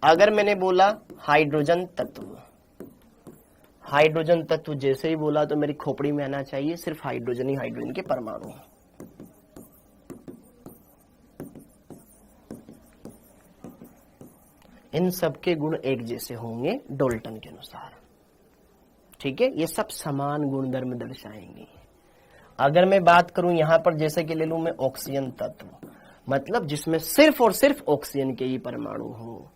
अगर मैंने बोला हाइड्रोजन तत्व, हाइड्रोजन तत्व जैसे ही बोला तो मेरी खोपड़ी में आना चाहिए सिर्फ हाइड्रोजन ही हाइड्रोजन के परमाणु। इन सबके गुण एक जैसे होंगे डाल्टन के अनुसार। ठीक है, ये सब समान गुणधर्म दर्शाएंगे। अगर मैं बात करूं यहां पर, जैसे कि ले लूं मैं ऑक्सीजन तत्व, मतलब जिसमें सिर्फ और सिर्फ ऑक्सीजन के ही परमाणु हो,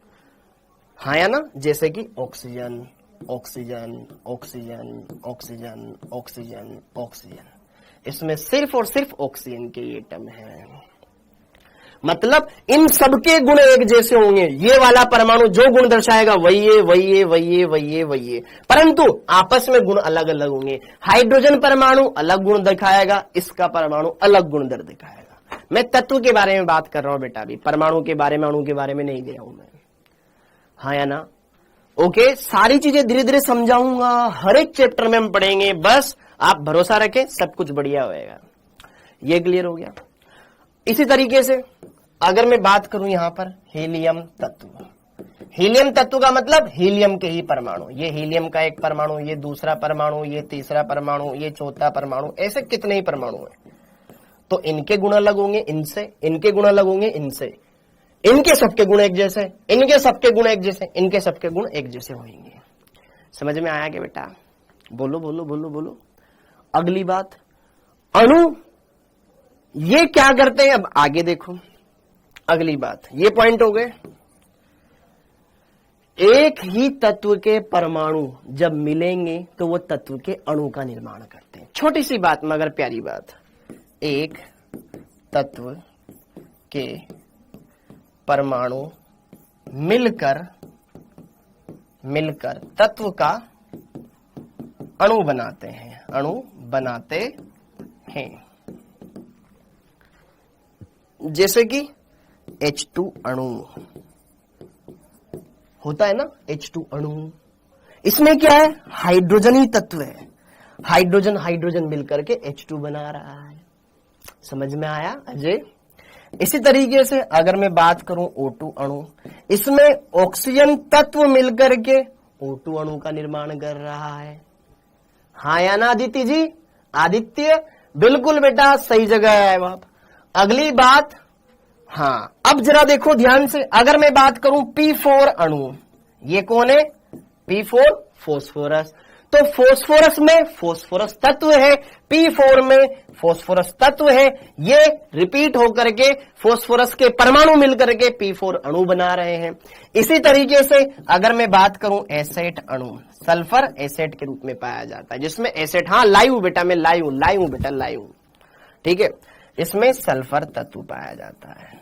हाँ या ना, जैसे कि oxygen oxygen oxygen oxygen oxygen oxygen, इसमें सिर्फ और सिर्फ ऑक्सीजन के एटम हैं। मतलब इन सबके गुण एक जैसे होंगे, ये वाला परमाणु जो गुण दर्शाएगा वही है, वही है, वही है, वही है, वही है, परंतु आपस में गुण अलग अलग होंगे। हाइड्रोजन परमाणु अलग गुण दिखाएगा, इसका परमाणु अलग गुण दिखाएगा। मैं तत्व के बारे में बात कर रहा हूं बेटा, अभी परमाणु के बारे में, अणु के बारे में नहीं गया हूं मैं, हाँ या ना। ओके, सारी चीजें धीरे धीरे समझाऊंगा, हर एक चैप्टर में हम पढ़ेंगे, बस आप भरोसा रखें, सब कुछ बढ़िया होएगा। ये क्लियर हो गया। इसी तरीके से अगर मैं बात करूं यहां पर हीलियम तत्व, हीलियम तत्व का मतलब हीलियम के ही परमाणु, ये हीलियम का एक परमाणु, ये दूसरा परमाणु, ये तीसरा परमाणु, ये चौथा परमाणु, ऐसे कितने ही परमाणु हैं। तो इनके गुण अलग होंगे इनसे, इनके गुण अलग होंगे इनसे, इनके सबके गुण एक जैसे, इनके सबके गुण एक जैसे, इनके सबके गुण एक जैसे होंगे। समझ में आया क्या बेटा? बोलो बोलो बोलो बोलो। अगली बात, अणु ये क्या करते हैं, अब आगे देखो। अगली बात, ये पॉइंट हो गए। एक ही तत्व के परमाणु जब मिलेंगे तो वो तत्व के अणु का निर्माण करते हैं। छोटी सी बात मगर प्यारी बात, एक तत्व के परमाणु मिलकर तत्व का अणु बनाते हैं, अणु बनाते हैं। जैसे कि H2 अणु होता है ना, H2 अणु, इसमें क्या है, हाइड्रोजन ही तत्व है, हाइड्रोजन हाइड्रोजन मिलकर के H2 बना रहा है। समझ में आया अजय? इसी तरीके से अगर मैं बात करूं O2 अणु, इसमें ऑक्सीजन तत्व मिलकर के O2 अणु का निर्माण कर रहा है। हाँ या ना आदित्य जी? आदित्य बिल्कुल बेटा सही जगह है आप। अगली बात, हाँ अब जरा देखो ध्यान से, अगर मैं बात करूं P4 अणु, ये कौन है? P4 phosphorus. तो फोस्फोरस में फोस्फोरस तत्व है, P4 में फोस्फोरस तत्व है, ये रिपीट होकर के फोस्फोरस के परमाणु मिलकर के P4 अणु बना रहे हैं। इसी तरीके से अगर मैं बात करूं एसेट अणु, सल्फर एसेट के रूप में पाया जाता है, जिसमें एसेट, हाँ लाइव बेटा, मैं लाइव बेटा लाइव, ठीक है, इसमें सल्फर तत्व पाया जाता है।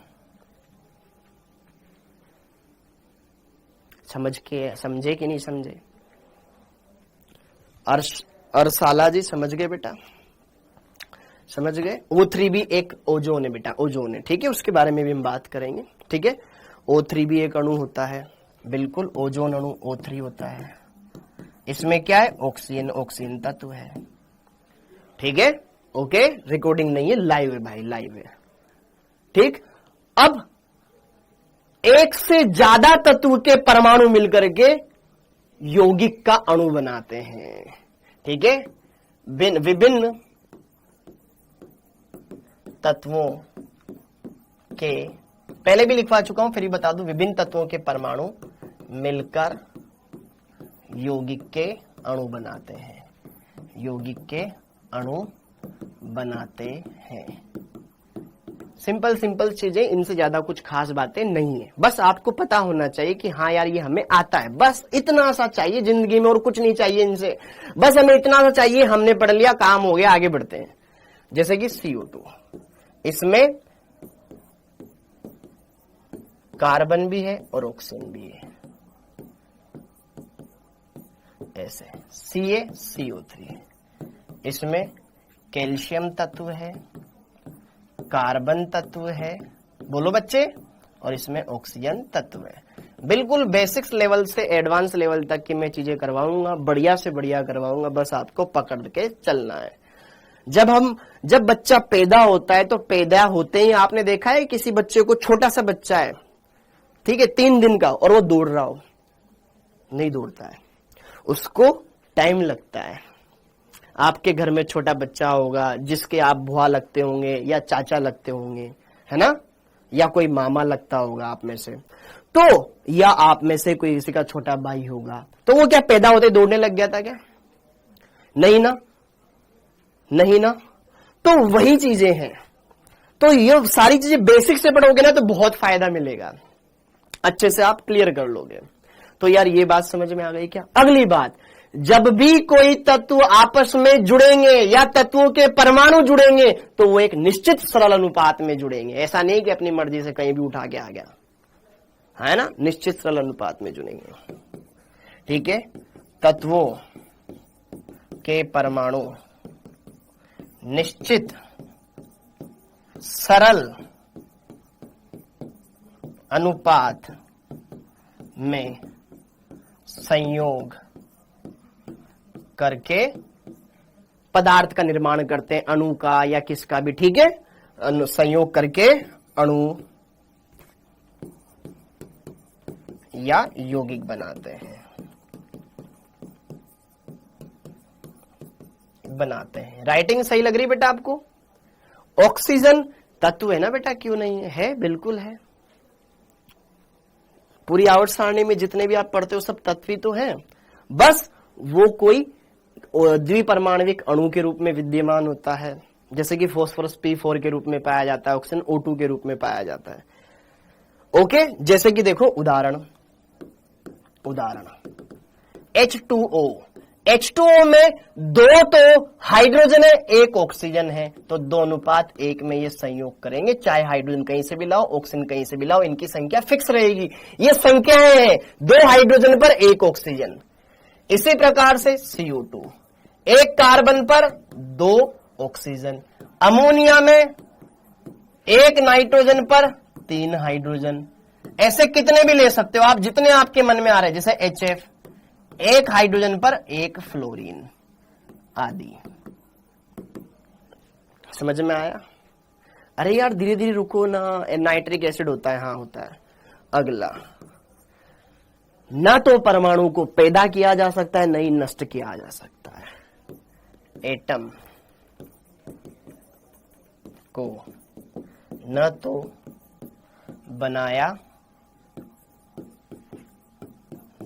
समझे कि नहीं समझे? अर्शाला जी समझ गए बेटा? समझ गए? O3 भी एक ओजोन है बेटा, ओजोन है, ठीक है, उसके बारे में भी हम बात करेंगे, ठीक है। O3 भी एक अणु होता है, बिल्कुल ओजोन अणु O3 होता है। इसमें क्या है, ऑक्सीजन तत्व है, ठीक है, ओके। रिकॉर्डिंग नहीं है, लाइव है भाई, लाइव है, ठीक। अब एक से ज्यादा तत्व के परमाणु मिलकर के यौगिक का अणु बनाते हैं, ठीक है। विभिन्न तत्वों के, पहले भी लिखवा चुका हूं फिर भी बता दूं, विभिन्न तत्वों के परमाणु मिलकर यौगिक के अणु बनाते हैं, यौगिक के अणु बनाते हैं। सिंपल चीजें, इनसे ज्यादा कुछ खास बातें नहीं है, बस आपको पता होना चाहिए कि हाँ यार ये हमें आता है, बस इतना सा चाहिए जिंदगी में, और कुछ नहीं चाहिए इनसे, बस हमें इतना सा चाहिए, हमने पढ़ लिया, काम हो गया, आगे बढ़ते हैं। जैसे कि CO2, इसमें कार्बन भी है और ऑक्सीजन भी है, ऐसे CaCO3, इसमें कैल्शियम तत्व है, कार्बन तत्व है, बोलो बच्चे, और इसमें ऑक्सीजन तत्व है। बिल्कुल बेसिक्स लेवल से एडवांस लेवल तक की मैं चीजें करवाऊंगा, बढ़िया से बढ़िया करवाऊंगा, बस आपको पकड़ के चलना है। जब बच्चा पैदा होता है तो पैदा होते ही आपने देखा है किसी बच्चे को, छोटा सा बच्चा है, ठीक है, 3 दिन का, और वो दौड़ रहा हो, नहीं दौड़ता है, उसको टाइम लगता है। आपके घर में छोटा बच्चा होगा जिसके आप बुआ लगते होंगे या चाचा लगते होंगे, है ना, या कोई मामा लगता होगा आप में से, तो या आप में से कोई किसी का छोटा भाई होगा, तो वो क्या पैदा होते दौड़ने लग गया था क्या? नहीं ना, नहीं ना। तो वही चीजें हैं, तो ये सारी चीजें बेसिक से पढ़ोगे ना तो बहुत फायदा मिलेगा, अच्छे से आप क्लियर कर लोगे। तो यार ये बात समझ में आ गई क्या? अगली बात, जब भी कोई तत्व आपस में जुड़ेंगे या तत्वों के परमाणु जुड़ेंगे तो वो एक निश्चित सरल अनुपात में जुड़ेंगे, ऐसा नहीं कि अपनी मर्जी से कहीं भी उठा के आ गया, है ना, निश्चित सरल अनुपात में जुड़ेंगे, ठीक है। तत्वों के परमाणु निश्चित सरल अनुपात में संयोग करके पदार्थ का निर्माण करते हैं, अणु का या किसका भी, ठीक है, संयोग करके अणु या यौगिक बनाते हैं, राइटिंग सही लग रही बेटा आपको? ऑक्सीजन तत्व है ना बेटा, क्यों नहीं है? है, बिल्कुल है। पूरी आवर्त सारणी में जितने भी आप पढ़ते हो सब तत्व ही तो हैं, बस वो कोई द्विपरमाणविक अणु के रूप में विद्यमान होता है, जैसे कि फास्फोरस P4 के रूप में पाया जाता है, ऑक्सीजन O2 के रूप में पाया जाता है। ओके, जैसे कि देखो उदाहरण H2O, H2O में 2 तो हाइड्रोजन है, 1 ऑक्सीजन है, तो 2:1 में ये संयोग करेंगे, चाहे हाइड्रोजन कहीं से भी लाओ, ऑक्सीजन कहीं से भी लाओ, इनकी संख्या फिक्स रहेगी। ये संख्याएं हैं, 2 हाइड्रोजन पर 1 ऑक्सीजन। इसी प्रकार से CO2, 1 कार्बन पर 2 ऑक्सीजन। अमोनिया में 1 नाइट्रोजन पर 3 हाइड्रोजन। ऐसे कितने भी ले सकते हो आप, जितने आपके मन में आ रहे हैं, जैसे HF, 1 हाइड्रोजन पर 1 फ्लोरीन आदि। समझ में आया? अरे यार धीरे धीरे रुको ना, नाइट्रिक एसिड होता है, हाँ होता है। अगला, न तो परमाणु को पैदा किया जा सकता है, न ही नष्ट किया जा सकता है। एटम को न तो बनाया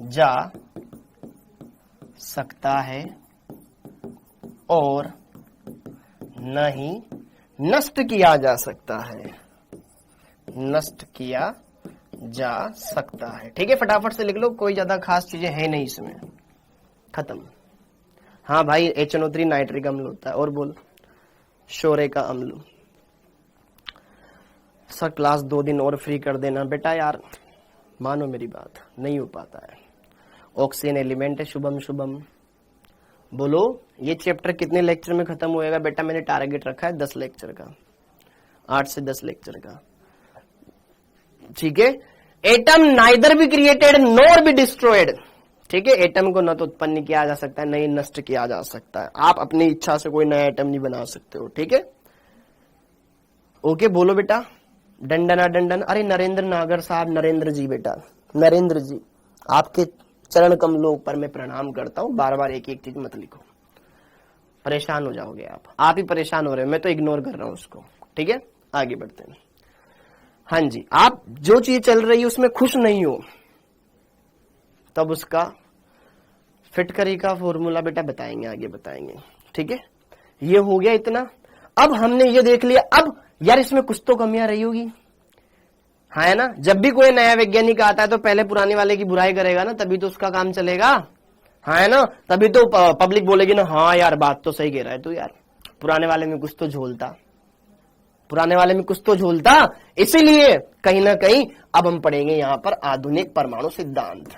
जा सकता है और न ही नष्ट किया जा सकता है, नष्ट किया जा सकता है। ठीक है, फटाफट से लिख लो, कोई ज्यादा खास चीजें है नहीं इसमें, खत्म। हाँ भाई, HNO3 नाइट्रिक अम्ल होता है। और बोल, शोरे का अम्ल। सर क्लास 2 दिन और फ्री कर देना बेटा, यार मानो मेरी बात, नहीं हो पाता है। ऑक्सीजन एलिमेंट है, शुभम शुभम। बोलो, ये चैप्टर कितने लेक्चर में खत्म होएगा बेटा? मैंने टारगेट रखा है 10 लेक्चर का, 8 से 10 लेक्चर का। ठीक है, atom neither be created nor be destroyed. ठीक है, एटम को न तो उत्पन्न किया जा सकता है, न ही नष्ट किया जा सकता है। आप अपनी इच्छा से कोई नया एटम नहीं बना सकते हो। ठीक है, ओके, बोलो बेटा। डंडना डंडन। अरे नरेंद्र नागर साहब, नरेंद्र जी बेटा, नरेंद्र जी, आपके चरण कमलों पर मैं प्रणाम करता हूं। बार बार एक एक चीज मत लिखो, परेशान हो जाओगे आप ही परेशान हो रहे हो, मैं तो इग्नोर कर रहा हूं उसको। ठीक है, आगे बढ़ते हैं। हाँ जी, आप जो चीज चल रही है उसमें खुश नहीं हो, तब उसका फिटकरी का फॉर्मूला बेटा बताएंगे, आगे बताएंगे। ठीक है, ये हो गया इतना। अब हमने ये देख लिया, अब यार इसमें कुछ तो कमियां रही होगी, हाँ है ना? जब भी कोई नया वैज्ञानिक आता है तो पहले पुराने वाले की बुराई करेगा ना, तभी तो उसका काम चलेगा, हाँ है ना? तभी तो पब्लिक बोलेगी ना, हाँ यार बात तो सही कह रहा है तू, यार पुराने वाले में कुछ तो झोलता, पुराने वाले में कुछ तो झोलता। इसीलिए कहीं ना कहीं अब हम पढ़ेंगे यहां पर आधुनिक परमाणु सिद्धांत,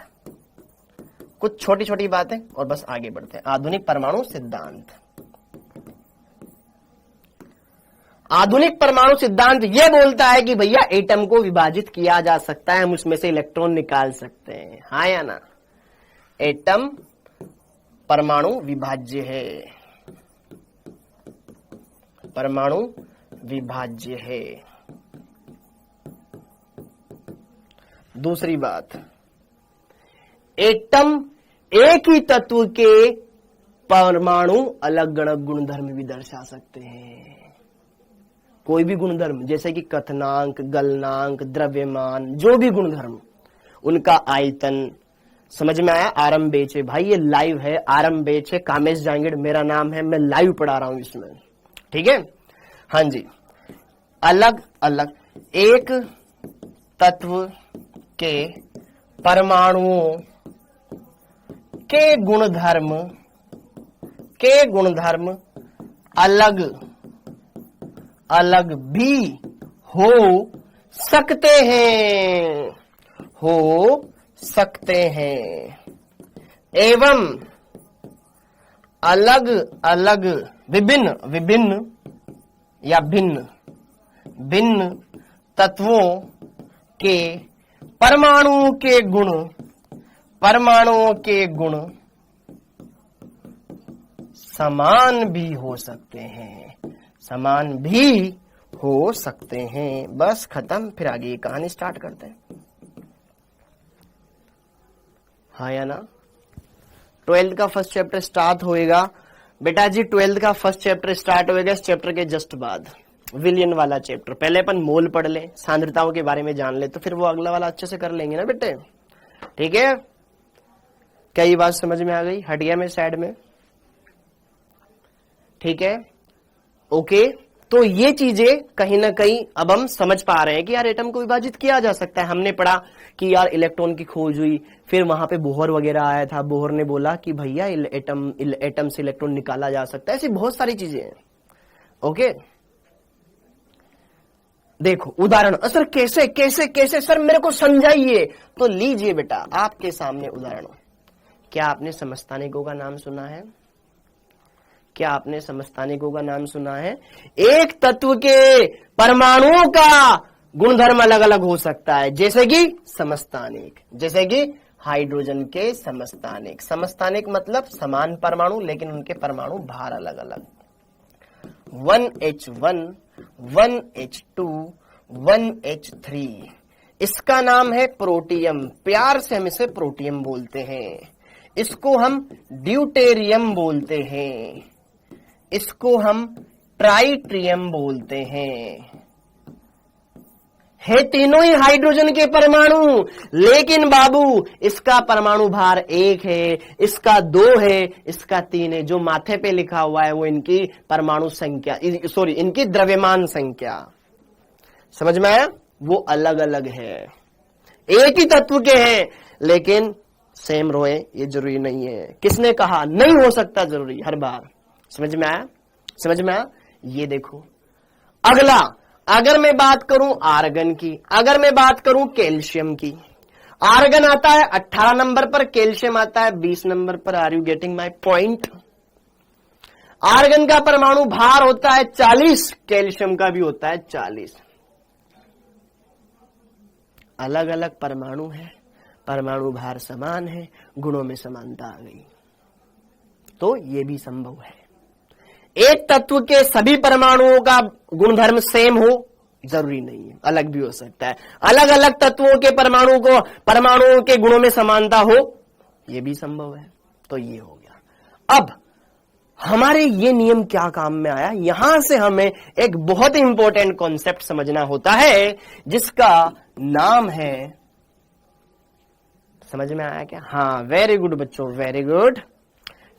कुछ छोटी छोटी बातें और बस आगे बढ़ते हैं। आधुनिक परमाणु सिद्धांत। आधुनिक परमाणु सिद्धांत यह बोलता है कि भैया एटम को विभाजित किया जा सकता है, हम उसमें से इलेक्ट्रॉन निकाल सकते हैं, हाँ या ना? एटम परमाणु विभाज्य है, परमाणु विभाज्य है। दूसरी बात, एटम एक ही तत्व के परमाणु अलग अलग गुणधर्म भी दर्शा सकते हैं। कोई भी गुणधर्म, जैसे कि कथनांक, गलनांक, द्रव्यमान, जो भी गुणधर्म, उनका आयतन। समझ में आया? आरम बेच है भाई, ये लाइव है, आरम बेच है, कामेश जांगिड़ मेरा नाम है, मैं लाइव पढ़ा रहा हूं इसमें। ठीक है, हाँ जी। अलग अलग एक तत्व के परमाणुओं के गुणधर्म अलग अलग भी हो सकते हैं, एवं अलग अलग विभिन्न या भिन्न तत्वों के परमाणुओं के गुण समान भी हो सकते हैं, बस खत्म। फिर आगे ये कहानी स्टार्ट करते हैं। हाँ या ना? 12th का फर्स्ट चैप्टर स्टार्ट होएगा बेटा जी, 12th का फर्स्ट चैप्टर स्टार्ट होएगा, इस चैप्टर के जस्ट बाद विलियन वाला चैप्टर। पहले अपन मोल पढ़ ले, सांद्रताओं के बारे में जान ले, तो फिर वो अगला वाला अच्छे से कर लेंगे ना बेटे। ठीक है, क्या ये बात समझ में आ गई? हट गया मैं साइड में, ठीक है, ओके। तो ये चीजें कहीं ना कहीं अब हम समझ पा रहे हैं कि यार एटम को विभाजित किया जा सकता है। हमने पढ़ा कि यार इलेक्ट्रॉन की खोज हुई, फिर वहां पे बोहर वगैरह आया था, बोहर ने बोला कि भैया एटम से इलेक्ट्रॉन निकाला जा सकता है। ऐसी बहुत सारी चीजें हैं, ओके। देखो उदाहरण, सर कैसे कैसे कैसे सर मेरे को समझाइए, तो लीजिए बेटा आपके सामने उदाहरण। क्या आपने समस्थानिकों का नाम सुना है? क्या आपने समस्थानिकों का नाम सुना है? एक तत्व के परमाणुओं का गुणधर्म अलग अलग हो सकता है, जैसे कि समस्थानिक, जैसे कि हाइड्रोजन के समस्थानिक। समस्थानिक मतलब समान परमाणु, लेकिन उनके परमाणु भार अलग अलग। 1H1, 1H2, 1H3, इसका नाम है प्रोटियम। प्यार से हम इसे प्रोटियम बोलते हैं। इसको हम ड्यूटेरियम बोलते हैं, इसको हम ट्राइट्रियम बोलते हैं। है तीनों ही हाइड्रोजन के परमाणु, लेकिन बाबू इसका परमाणु भार 1 है, इसका 2 है, इसका 3 है। जो माथे पे लिखा हुआ है वो इनकी परमाणु संख्या, सॉरी इनकी द्रव्यमान संख्या। समझ में आया? वो अलग अलग है, एक ही तत्व के हैं लेकिन सेम रोए ये जरूरी नहीं है। किसने कहा? नहीं हो सकता जरूरी हर बार। समझ में आया? समझ में आया? ये देखो अगला, अगर मैं बात करूं आर्गन की, अगर मैं बात करूं कैल्शियम की, आर्गन आता है 18 नंबर पर, कैल्शियम आता है 20 नंबर पर। Are you getting my point? Argon का परमाणु भार होता है 40, कैल्शियम का भी होता है 40। अलग अलग परमाणु है, परमाणु भार समान है, गुणों में समानता आ गई, तो यह भी संभव है। एक तत्व के सभी परमाणुओं का गुणधर्म सेम हो जरूरी नहीं है, अलग भी हो सकता है। अलग अलग तत्वों के परमाणुओं के गुणों में समानता हो, यह भी संभव है। तो ये हो गया। अब हमारे ये नियम क्या काम में आया? यहां से हमें एक बहुत इंपॉर्टेंट कॉन्सेप्ट समझना होता है, जिसका नाम है, समझ में आया क्या? हाँ, वेरी गुड बच्चों, वेरी गुड।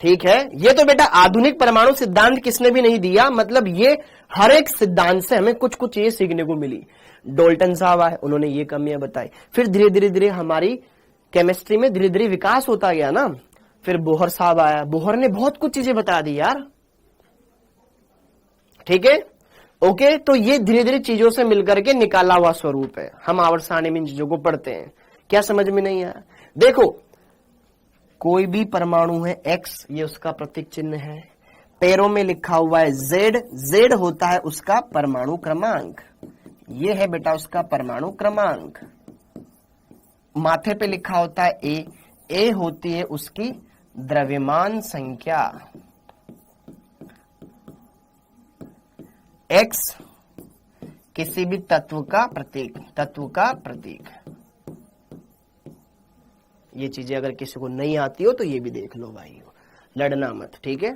ठीक है, ये तो बेटा आधुनिक परमाणु सिद्धांत किसने भी नहीं दिया, मतलब ये हर एक सिद्धांत से हमें कुछ कुछ ये सीखने को मिली। डोल्टन साहब आए, उन्होंने ये कमियां बताई, फिर धीरे धीरे धीरे हमारी केमिस्ट्री में धीरे धीरे विकास होता गया ना। फिर बोहर साहब आया, बोहर ने बहुत कुछ चीजें बता दी यार। ठीक है, ओके। तो ये धीरे धीरे चीजों से मिलकर के निकाला हुआ स्वरूप है। हम आवर्त सारणी में इन चीजों को पढ़ते हैं। क्या समझ में नहीं आया? देखो, कोई भी परमाणु है X, ये उसका प्रतीक चिन्ह है। पैरों में लिखा हुआ है Z, Z होता है उसका परमाणु क्रमांक। ये है बेटा उसका परमाणु क्रमांक। माथे पे लिखा होता है A, A होती है उसकी द्रव्यमान संख्या। X किसी भी तत्व का प्रतीक, तत्व का प्रतीक। ये चीजें अगर किसी को नहीं आती हो तो ये भी देख लो भाई, लड़ना मत, ठीक है।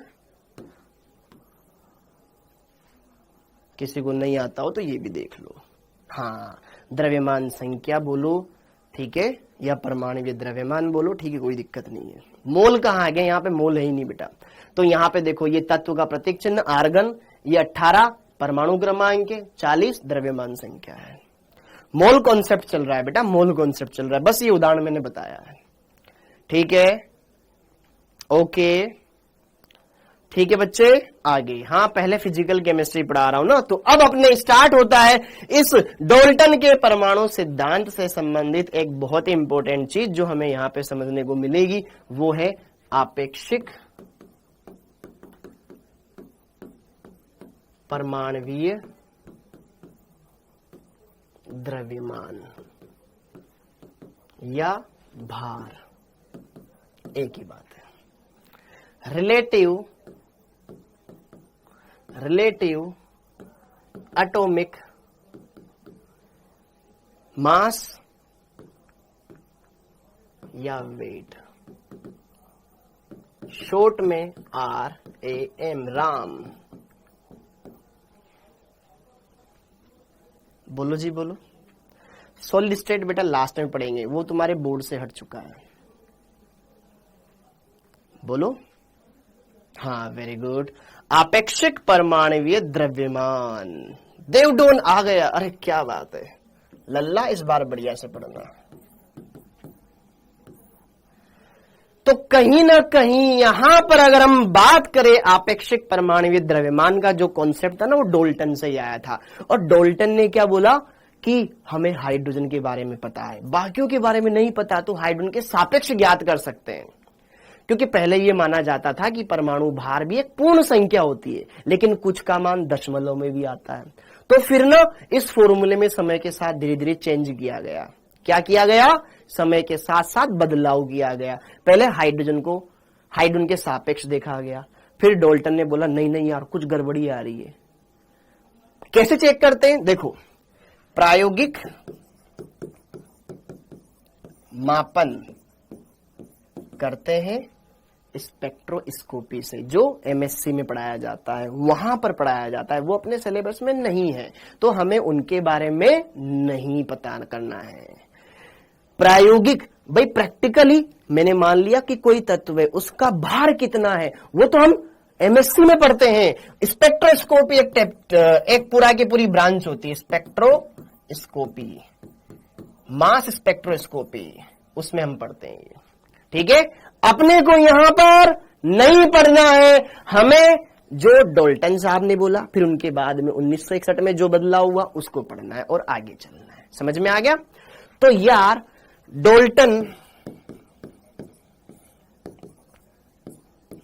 किसी को नहीं आता हो तो ये भी देख लो। हाँ, द्रव्यमान संख्या बोलो, ठीक है, या परमाणु द्रव्यमान बोलो, ठीक है, कोई दिक्कत नहीं है। मोल कहाँ आ गया? यहाँ पे मोल है ही नहीं बेटा। तो यहाँ पे देखो, ये तत्व का प्रतीक चिन्ह आर्गन, ये 18 परमाणु क्रमांक, 40 द्रव्यमान संख्या है। मोल कॉन्सेप्ट चल रहा है बेटा, मोल कॉन्सेप्ट चल रहा है, बस ये उदाहरण मैंने बताया है। ठीक है, ओके, ठीक है बच्चे, आगे। हाँ, पहले फिजिकल केमिस्ट्री पढ़ा रहा हूं ना, तो अब अपने स्टार्ट होता है इस डोल्टन के परमाणु सिद्धांत से संबंधित एक बहुत ही इंपॉर्टेंट चीज जो हमें यहां पे समझने को मिलेगी, वो है आपेक्षिक परमाणवीय द्रव्यमान या भार, एक ही बात है। रिलेटिव एटॉमिक मास या वेट। शॉर्ट में RAM, राम। बोलो जी बोलो। सॉलिड स्टेट बेटा लास्ट में पढ़ेंगे, वो तुम्हारे बोर्ड से हट चुका है। बोलो। हाँ वेरी गुड। आपेक्षिक परमाणुवीय द्रव्यमान, देवडोन आ गया। अरे क्या बात है लल्ला, इस बार बढ़िया से पढ़ना। तो कहीं ना कहीं यहां पर अगर हम बात करें आपेक्षिक परमाणुवीय द्रव्यमान का जो कॉन्सेप्ट था ना, वो डोल्टन से ही आया था। और डोल्टन ने क्या बोला कि हमें हाइड्रोजन के बारे में पता है, बाकियों के बारे में नहीं पता, तो हाइड्रोजन के सापेक्ष ज्ञात कर सकते हैं। क्योंकि पहले यह माना जाता था कि परमाणु भार भी एक पूर्ण संख्या होती है, लेकिन कुछ का मान दशमलव में भी आता है। तो फिर ना इस फॉर्मूले में समय के साथ धीरे धीरे चेंज किया गया। क्या किया गया? समय के साथ साथ बदलाव किया गया। पहले हाइड्रोजन के सापेक्ष देखा गया, फिर डोल्टन ने बोला नहीं नहीं यार कुछ गड़बड़ी आ रही है। कैसे चेक करते हैं? देखो, प्रायोगिक मापन करते हैं स्पेक्ट्रोस्कोपी से, जो एमएससी में पढ़ाया जाता है, वहां पर पढ़ाया जाता है। वो अपने सिलेबस में नहीं है, तो हमें उनके बारे में नहीं पता करना है। प्रायोगिक, भाई प्रैक्टिकली मैंने मान लिया कि कोई तत्व है, उसका भार कितना है, वो तो हम एमएससी में पढ़ते हैं। स्पेक्ट्रोस्कोपी एक पूरा की पूरी ब्रांच होती है, स्पेक्ट्रोस्कोपी, मास स्पेक्ट्रोस्कोपी, उसमें हम पढ़ते हैं। ठीक है, अपने को यहां पर नहीं पढ़ना है। हमें जो डोल्टन साहब ने बोला, फिर उनके बाद में 1961 में जो बदलाव हुआ उसको पढ़ना है और आगे चलना है। समझ में आ गया? तो यार डोल्टन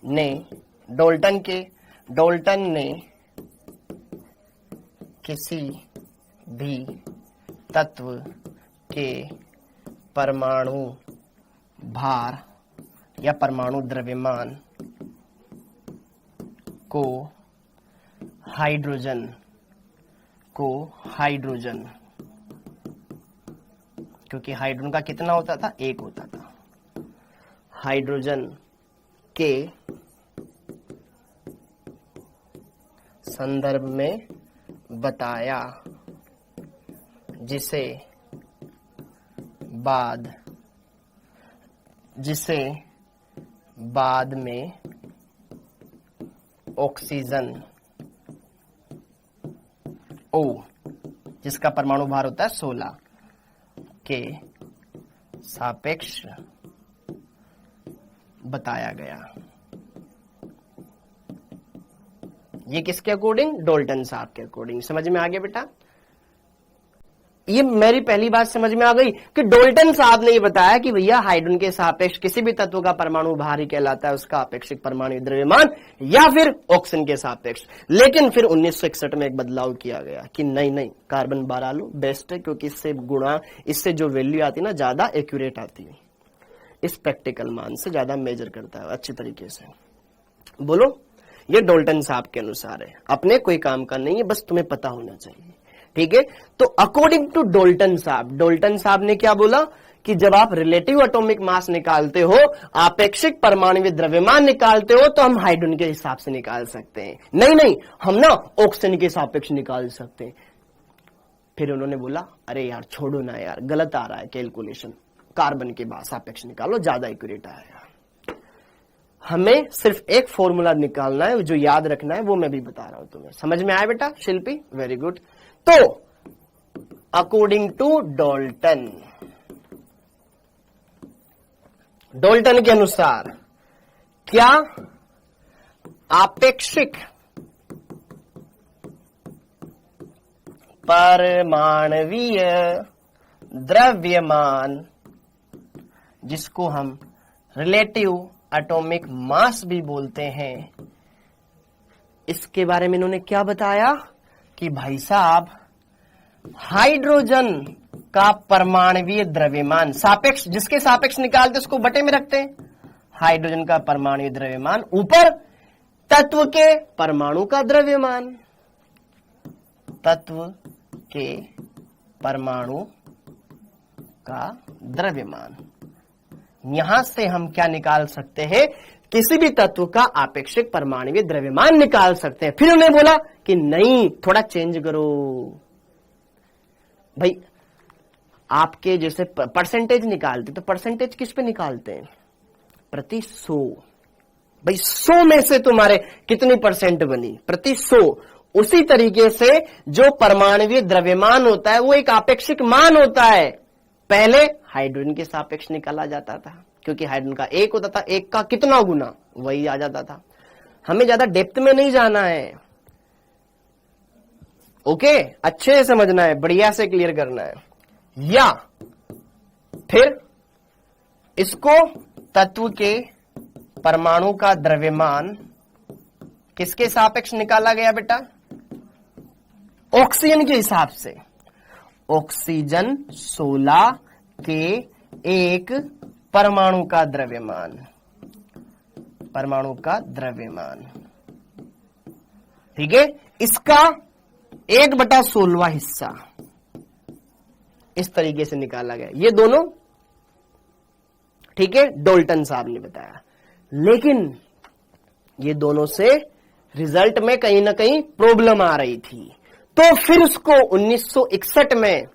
ने किसी भी तत्व के परमाणु भार या परमाणु द्रव्यमान को हाइड्रोजन क्योंकि हाइड्रोजन का कितना होता था? 1 होता था। हाइड्रोजन के संदर्भ में बताया, जिसे बाद में ऑक्सीजन O, जिसका परमाणु भार होता है 16 के सापेक्ष बताया गया। ये किसके अकॉर्डिंग? डोल्टन साहब के अकॉर्डिंग। समझ में आ गया बेटा? ये मेरी पहली बात समझ में आ गई कि डोल्टन साहब ने ये बताया कि भैया हाइड्रोजन के सापेक्ष किसी भी तत्व का परमाणु भार ही कहलाता है उसका आपेक्षिक परमाणु द्रव्यमान, या फिर ऑक्सीजन के सापेक्ष। लेकिन फिर 1961 में एक बदलाव किया गया कि नहीं, कार्बन 12 लो, बेस्ट है, क्योंकि इससे जो वैल्यू आती है ना ज्यादा एक्यूरेट आती है, इस प्रैक्टिकल मान से ज्यादा मेजर करता है अच्छी तरीके से। बोलो, ये डोल्टन साहब के अनुसार है, अपने कोई काम का नहीं है, बस तुम्हें पता होना चाहिए। ठीक है, तो अकॉर्डिंग टू डोल्टन साहब ने क्या बोला कि जब आप रिलेटिव एटॉमिक मास निकालते हो, आपेक्षिक परमाणुवीय द्रव्यमान निकालते हो, तो हम हाइड्रोजन के हिसाब से निकाल सकते हैं। नहीं, हम ना ऑक्सीजन के सापेक्ष निकाल सकते हैं। फिर उन्होंने बोला अरे यार छोड़ो ना यार, गलत आ रहा है कैलकुलेशन, कार्बन के बाद सापेक्ष निकालो, ज्यादा एक्यूरेट आएगा। हमें सिर्फ एक फॉर्मूला निकालना है, जो याद रखना है वो मैं भी बता रहा हूं तुम्हें। समझ में आया बेटा शिल्पी? Very good. तो अकॉर्डिंग टू डोल्टन के अनुसार क्या आपेक्षिक परमाणुवीय द्रव्यमान, जिसको हम रिलेटिव एटॉमिक मास भी बोलते हैं, इसके बारे में इन्होंने क्या बताया कि भाई साहब हाइड्रोजन का परमाणुवीय द्रव्यमान सापेक्ष, जिसके सापेक्ष निकालते उसको बटे में रखते हैं, हाइड्रोजन का परमाणुवीय द्रव्यमान ऊपर तत्व के परमाणु का द्रव्यमान, तत्व के परमाणु का द्रव्यमान, यहां से हम क्या निकाल सकते हैं, किसी भी तत्व का आपेक्षिक परमाणुीय द्रव्यमान निकाल सकते हैं। फिर उन्हें बोला कि नहीं, थोड़ा चेंज करो भाई। आपके जैसे परसेंटेज निकालते तो परसेंटेज किस पे निकालते हैं, प्रति 100। भाई 100 में से तुम्हारे कितनी परसेंट बनी, प्रति 100। उसी तरीके से जो परमाणुीय द्रव्यमान होता है वो एक आपेक्षिक मान होता है। पहले हाइड्रोजन के सापेक्ष निकाला जाता था, क्योंकि हाइड्रोजन का 1 होता था, 1 का कितना गुना वही आ जाता था। हमें ज्यादा डेप्थ में नहीं जाना है, ओके, अच्छे से समझना है, बढ़िया से क्लियर करना है। या फिर इसको तत्व के परमाणु का द्रव्यमान किसके सापेक्ष निकाला गया बेटा, ऑक्सीजन के हिसाब से। ऑक्सीजन 16 के एक परमाणु का द्रव्यमान, परमाणु का द्रव्यमान, ठीक है, इसका 1/16 हिस्सा इस तरीके से निकाला गया। ये दोनों, ठीक है, डाल्टन साहब ने बताया। लेकिन ये दोनों से रिजल्ट में कहीं ना कहीं प्रॉब्लम आ रही थी, तो फिर उसको 1961 में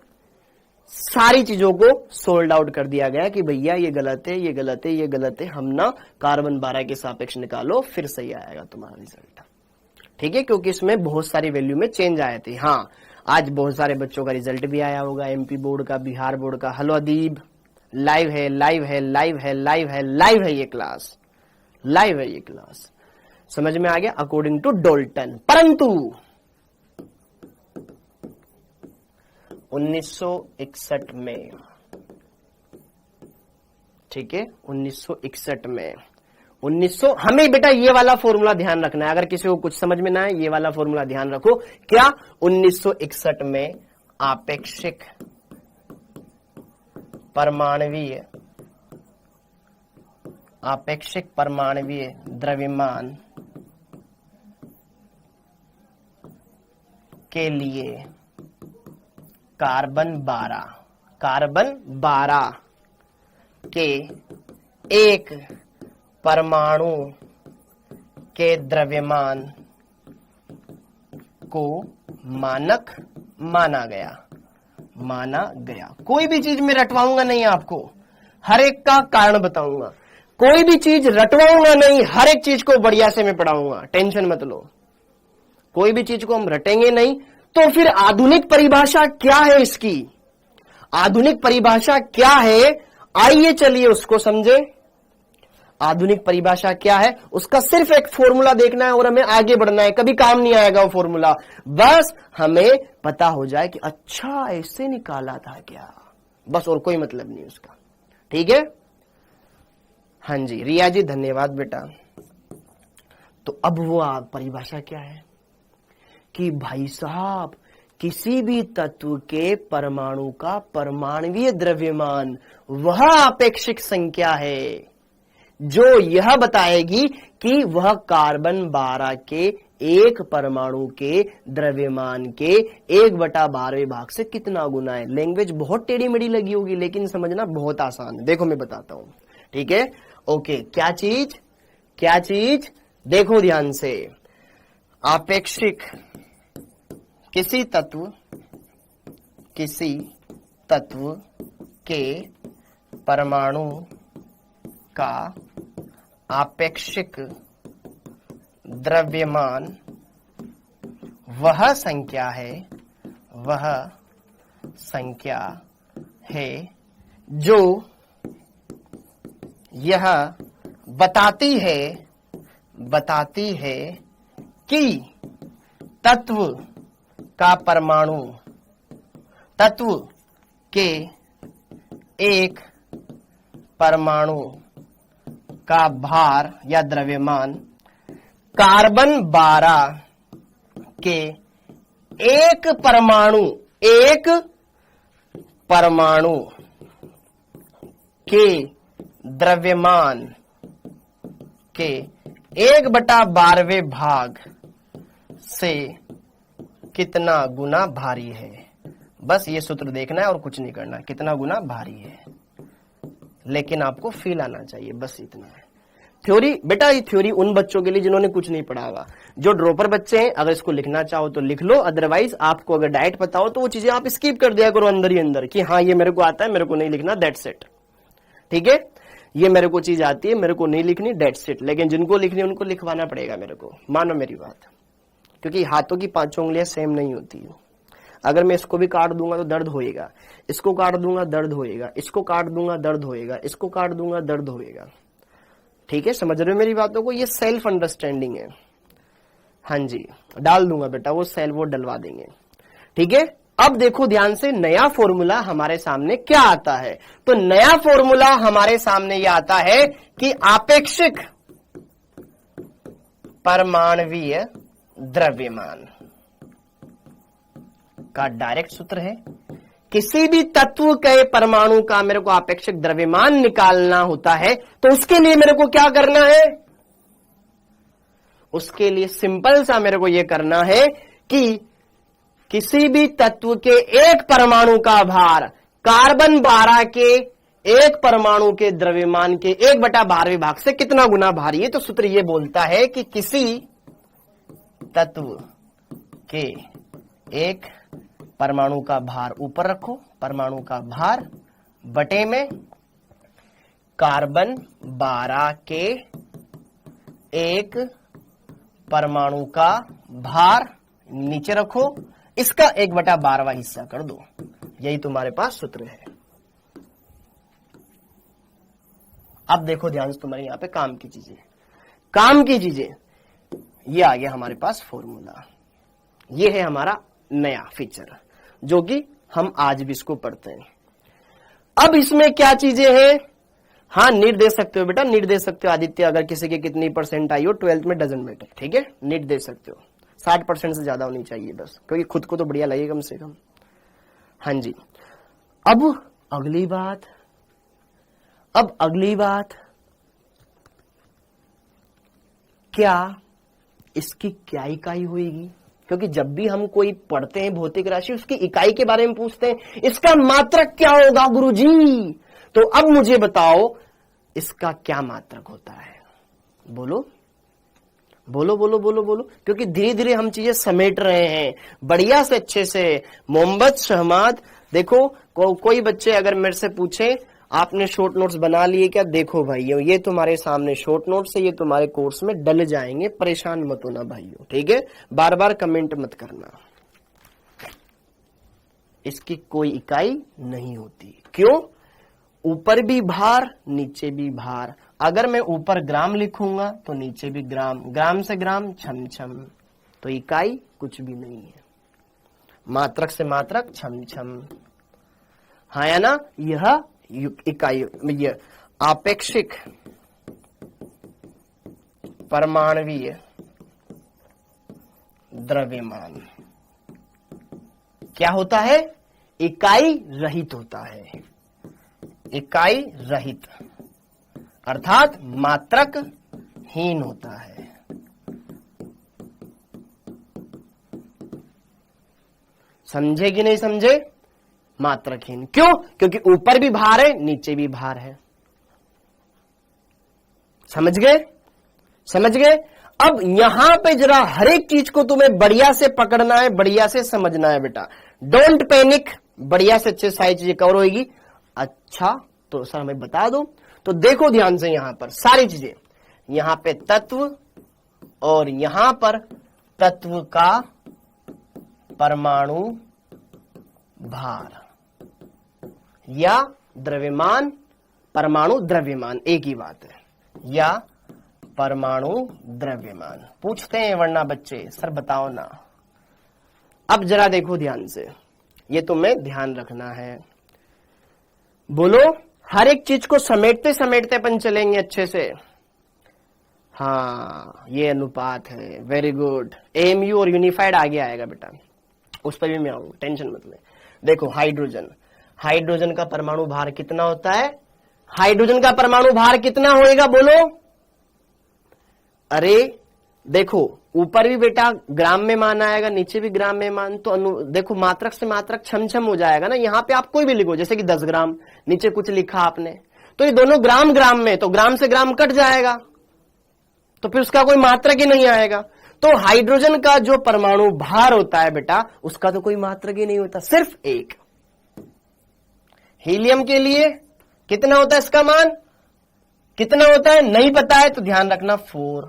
सारी चीजों को सोल्ड आउट कर दिया गया कि भैया ये गलत है, ये गलत है, ये गलत है, हम ना कार्बन 12 के सापेक्ष निकालो, फिर सही आएगा तुम्हारा रिजल्ट, ठीक है, क्योंकि इसमें बहुत सारी वैल्यू में चेंज आए थे। हाँ, आज बहुत सारे बच्चों का रिजल्ट भी आया होगा, एमपी बोर्ड का, बिहार बोर्ड का। हेलो अदीब, लाइव है, लाइव है, लाइव है, लाइव है, लाइव है ये क्लास, लाइव है ये क्लास, समझ में आ गया, अकॉर्डिंग टू डाल्टन। परंतु 1961 में, ठीक है, 1961 में, हमें बेटा ये वाला फॉर्मूला ध्यान रखना है। अगर किसी को कुछ समझ में ना है, ये वाला फॉर्मूला ध्यान रखो। क्या, 1961 में आपेक्षिक परमाणुीय, आपेक्षिक परमाणुीय द्रव्यमान के लिए कार्बन 12 के एक परमाणु के द्रव्यमान को मानक माना गया। कोई भी चीज में रटवाऊंगा नहीं आपको, हर एक का कारण बताऊंगा। कोई भी चीज रटवाऊंगा नहीं, हर एक चीज को बढ़िया से मैं पढ़ाऊंगा, टेंशन मत लो। कोई भी चीज को हम रटेंगे नहीं। तो फिर आधुनिक परिभाषा क्या है इसकी, आधुनिक परिभाषा क्या है, आइए चलिए उसको समझे। आधुनिक परिभाषा क्या है, उसका सिर्फ एक फॉर्मूला देखना है और हमें आगे बढ़ना है। कभी काम नहीं आएगा वो फॉर्मूला, बस हमें पता हो जाए कि अच्छा ऐसे निकाला था क्या, बस, और कोई मतलब नहीं उसका, ठीक है। हाँ जी, रिया जी धन्यवाद बेटा। तो अब वो परिभाषा क्या है कि भाई साहब, किसी भी तत्व के परमाणु का परमाणुीय द्रव्यमान वह आपेक्षिक संख्या है जो यह बताएगी कि वह कार्बन 12 के एक परमाणु के द्रव्यमान के 1/12 भाग से कितना गुना है। लैंग्वेज बहुत टेढ़ी मेढ़ी लगी होगी, लेकिन समझना बहुत आसान है। देखो मैं बताता हूं, ठीक है, ओके। क्या चीज, देखो ध्यान से। आपेक्षिक किसी तत्व के परमाणु का आपेक्षिक द्रव्यमान वह संख्या है जो यह बताती है कि तत्व का परमाणु तत्व के एक परमाणु का भार या द्रव्यमान कार्बन 12 के एक परमाणु के द्रव्यमान के 1/12 भाग से कितना गुना भारी है। बस ये सूत्र देखना है और कुछ नहीं करना, कितना गुना भारी है। लेकिन आपको फील आना चाहिए, बस इतना है। थ्योरी बेटा, ये थ्योरी उन बच्चों के लिए जिन्होंने कुछ नहीं पढ़ा हुआ। जो ड्रॉपर बच्चे हैं, अगर इसको लिखना चाहो तो लिख लो, अदरवाइज आपको अगर डायरेक्ट पता हो तो वो चीजें आप स्किप कर दिया करो अंदर ही अंदर, कि हाँ ये मेरे को आता है, मेरे को नहीं लिखना, दैट्स इट। ठीक है, ये मेरे को चीज आती है, मेरे को नहीं लिखनी, दैट्स इट। लेकिन जिनको लिखनी है उनको लिखवाना पड़ेगा मेरे को, मानो मेरी बात, क्योंकि हाथों की पांचों उंगलियां सेम नहीं होती। अगर मैं इसको भी काट दूंगा तो दर्द होएगा, इसको काट दूंगा दर्द होएगा, इसको काट दूंगा दर्द होएगा, इसको काट दूंगा दर्द होएगा। ठीक है, समझ रहे हो मेरी बातों को? ये सेल्फ अंडरस्टैंडिंग है। हाँ जी, डाल दूंगा बेटा, वो सेल वो डलवा देंगे। ठीक है, अब देखो ध्यान से, नया फॉर्मूला हमारे सामने क्या आता है। तो नया फॉर्मूला हमारे सामने ये आता है कि आपेक्षिक परमाणवीय द्रव्यमान का डायरेक्ट सूत्र है। किसी भी तत्व के परमाणु का मेरे को आपेक्षिक द्रव्यमान निकालना होता है तो उसके लिए मेरे को क्या करना है? उसके लिए सिंपल सा मेरे को यह करना है कि किसी भी तत्व के एक परमाणु का भार कार्बन 12 के एक परमाणु के द्रव्यमान के 1/12 भाग से कितना गुना भारी है। तो सूत्र यह बोलता है कि किसी तत्व के एक परमाणु का भार ऊपर रखो, परमाणु का भार बटे में कार्बन 12 के एक परमाणु का भार नीचे रखो, इसका 1/12 हिस्सा कर दो। यही तुम्हारे पास सूत्र है। अब देखो ध्यान से, तुम्हारे यहां पे काम की चीजें, काम की चीजें, ये आ गया हमारे पास फॉर्मूला। ये है हमारा नया फीचर जो कि हम आज भी इसको पढ़ते हैं। अब इसमें क्या चीजें हैं? हाँ, नीट दे सकते हो बेटा, नीट दे सकते हो आदित्य, अगर किसी के कितनी % आई हो 12th में, डजंट मैटर। ठीक है, नीट दे सकते हो, 60% से ज्यादा होनी चाहिए बस, क्योंकि खुद को तो बढ़िया लगे कम से कम। हाँ जी, अब अगली बात, क्या इसकी क्या इकाई होगी? क्योंकि जब भी हम कोई पढ़ते हैं भौतिक राशि, उसकी इकाई के बारे में पूछते हैं, इसका मात्रक क्या होगा गुरुजी? तो अब मुझे बताओ इसका क्या मात्रक होता है? बोलो बोलो बोलो बोलो बोलो, क्योंकि धीरे धीरे हम चीजें समेट रहे हैं बढ़िया से, अच्छे से। मोहम्मद शहमाद, देखो कोई बच्चे अगर मेरे से पूछे आपने शॉर्ट नोट्स बना लिए क्या? देखो भाइयों, ये तुम्हारे सामने शॉर्ट नोट्स है, ये तुम्हारे कोर्स में डल जाएंगे, परेशान मत होना भाइयों। ठीक है, बार बार कमेंट मत करना। इसकी कोई इकाई नहीं होती। क्यों? ऊपर भी भार, नीचे भी भार। अगर मैं ऊपर ग्राम लिखूंगा तो नीचे भी ग्राम, ग्राम से ग्राम, छम छम, तो इकाई कुछ भी नहीं है। मात्रक से मात्रक, छम छम। हाँ या ना? यह इकाई, यह आपेक्षिक परमाणवीय द्रव्यमान क्या होता है? इकाई रहित होता है। इकाई रहित अर्थात मात्रक हीन होता है। समझे कि नहीं समझे? मात्रकहीन। क्यों? क्योंकि ऊपर भी भार है, नीचे भी भार है। समझ गए? समझ गए? अब यहां पे जरा हर एक चीज को तुम्हें बढ़िया से पकड़ना है, बढ़िया से समझना है बेटा। डोंट पैनिक, बढ़िया से अच्छे सारी चीजें कवर होगी। अच्छा तो सर हमें बता दो, तो देखो ध्यान से, यहां पर सारी चीजें, यहां पे तत्व और यहां पर तत्व का परमाणु भार या द्रव्यमान, परमाणु द्रव्यमान एक ही बात है, या परमाणु द्रव्यमान पूछते हैं वरना बच्चे, सर बताओ ना। अब जरा देखो ध्यान से, ये तुम्हें ध्यान रखना है। बोलो, हर एक चीज को समेटते समेटते अपन चलेंगे अच्छे से। हाँ, ये अनुपात है, वेरी गुड। एएमयू और यूनिफाइड आगे आएगा बेटा, उस पर भी मैं आऊंगा, टेंशन मत ले। देखो हाइड्रोजन, हाइड्रोजन का परमाणु भार कितना होता है? हाइड्रोजन का परमाणु भार कितना होएगा बोलो? अरे देखो, ऊपर भी बेटा ग्राम में मान आएगा, नीचे भी ग्राम में मान, तो देखो मात्रक से मात्रक छम छम हो जाएगा ना। यहां पे आप कोई भी लिखो, जैसे कि 10 ग्राम, नीचे कुछ लिखा आपने, तो ये दोनों ग्राम ग्राम में, तो ग्राम से ग्राम कट जाएगा, तो फिर उसका कोई मात्रक ही नहीं आएगा। तो हाइड्रोजन का जो परमाणु भार होता है बेटा, उसका तो कोई मात्रक ही नहीं होता, सिर्फ एक। हीलियम के लिए कितना होता है, इसका मान कितना होता है नहीं पता है तो ध्यान रखना 4।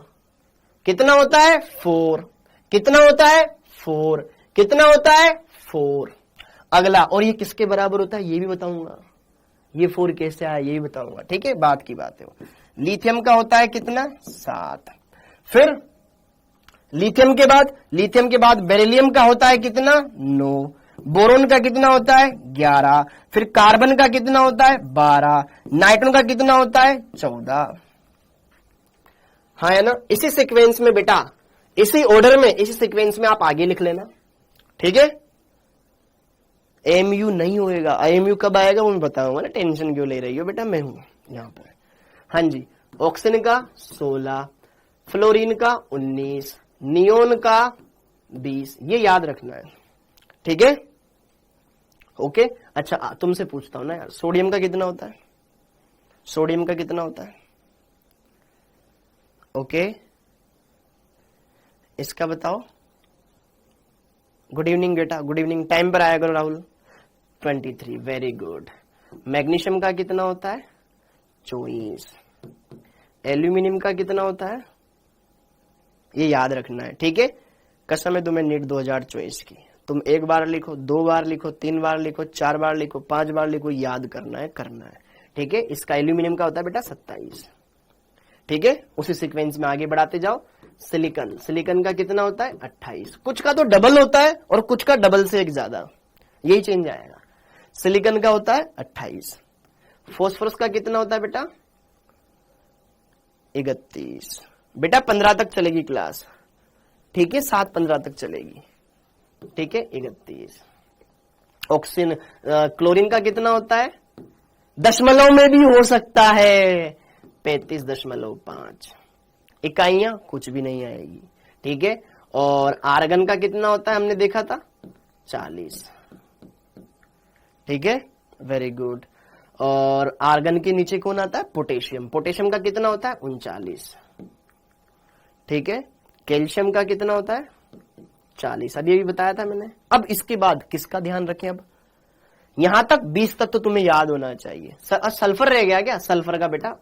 कितना होता है 4। कितना होता है 4। कितना होता है 4। अगला, और ये किसके बराबर होता है ये भी बताऊंगा, ये 4 कैसे आया ये भी बताऊंगा, ठीक है, बात की बात है। लिथियम का होता है कितना 7। फिर लिथियम के बाद बेरिलियम का होता है कितना 9। बोरोन का कितना होता है 11। फिर कार्बन का कितना होता है 12। नाइट्रोजन का कितना होता है 14। हाँ है ना, इसी सीक्वेंस में बेटा, इसी ऑर्डर में, इसी सीक्वेंस में आप आगे लिख लेना, ठीक है। एमयू नहीं होएगा, एमयू कब आएगा वो मैं बताऊंगा ना, टेंशन क्यों ले रही हो बेटा, मैं हूं यहां पर। हाँ जी, ऑक्सीजन का 16, फ्लोरीन का 19, नियोन का 20, ये याद रखना है, ठीक है, ओके। अच्छा तुमसे पूछता हूं ना यार, सोडियम का कितना होता है, सोडियम का कितना होता है, ओके, इसका बताओ। गुड इवनिंग बेटा, गुड इवनिंग, टाइम पर आया करो राहुल। 23, very good. मैग्नीशियम का कितना होता है 24। एल्यूमिनियम का कितना होता है, ये याद रखना है, ठीक है। कसम है तुम्हें नीट 2024 की, तुम 1 बार लिखो, 2 बार लिखो, 3 बार लिखो, 4 बार लिखो, 5 बार लिखो, याद करना है, करना है, ठीक है। इसका एल्यूमिनियम का होता है बेटा 27, ठीक है। उसी सीक्वेंस में आगे बढ़ाते जाओ। सिलिकॉन, सिलिकॉन का कितना होता है 28। कुछ का तो डबल होता है और कुछ का डबल से एक ज्यादा, यही चेंज आएगा। सिलिकॉन का होता है 28। फास्फोरस का कितना होता है बेटा 31। बेटा 15 तक चलेगी क्लास, ठीक है, 7-15 तक चलेगी, ठीक है, 31। ऑक्सीजन, क्लोरीन का कितना होता है, दशमलव में भी हो सकता है 35.5 इकाइयां, कुछ भी नहीं आएगी, ठीक है। और आर्गन का कितना होता है हमने देखा था 40, ठीक है, वेरी गुड। और आर्गन के नीचे कौन आता है पोटेशियम, पोटेशियम का कितना होता है 39, ठीक है। कैल्शियम का कितना होता है 40, अभी भी बताया था मैंने। अब इसके बाद किसका ध्यान रखें, अब यहां तक 20 तक तो तुम्हें याद होना चाहिए। सल्फर रह गया क्या, सल्फर का बेटा,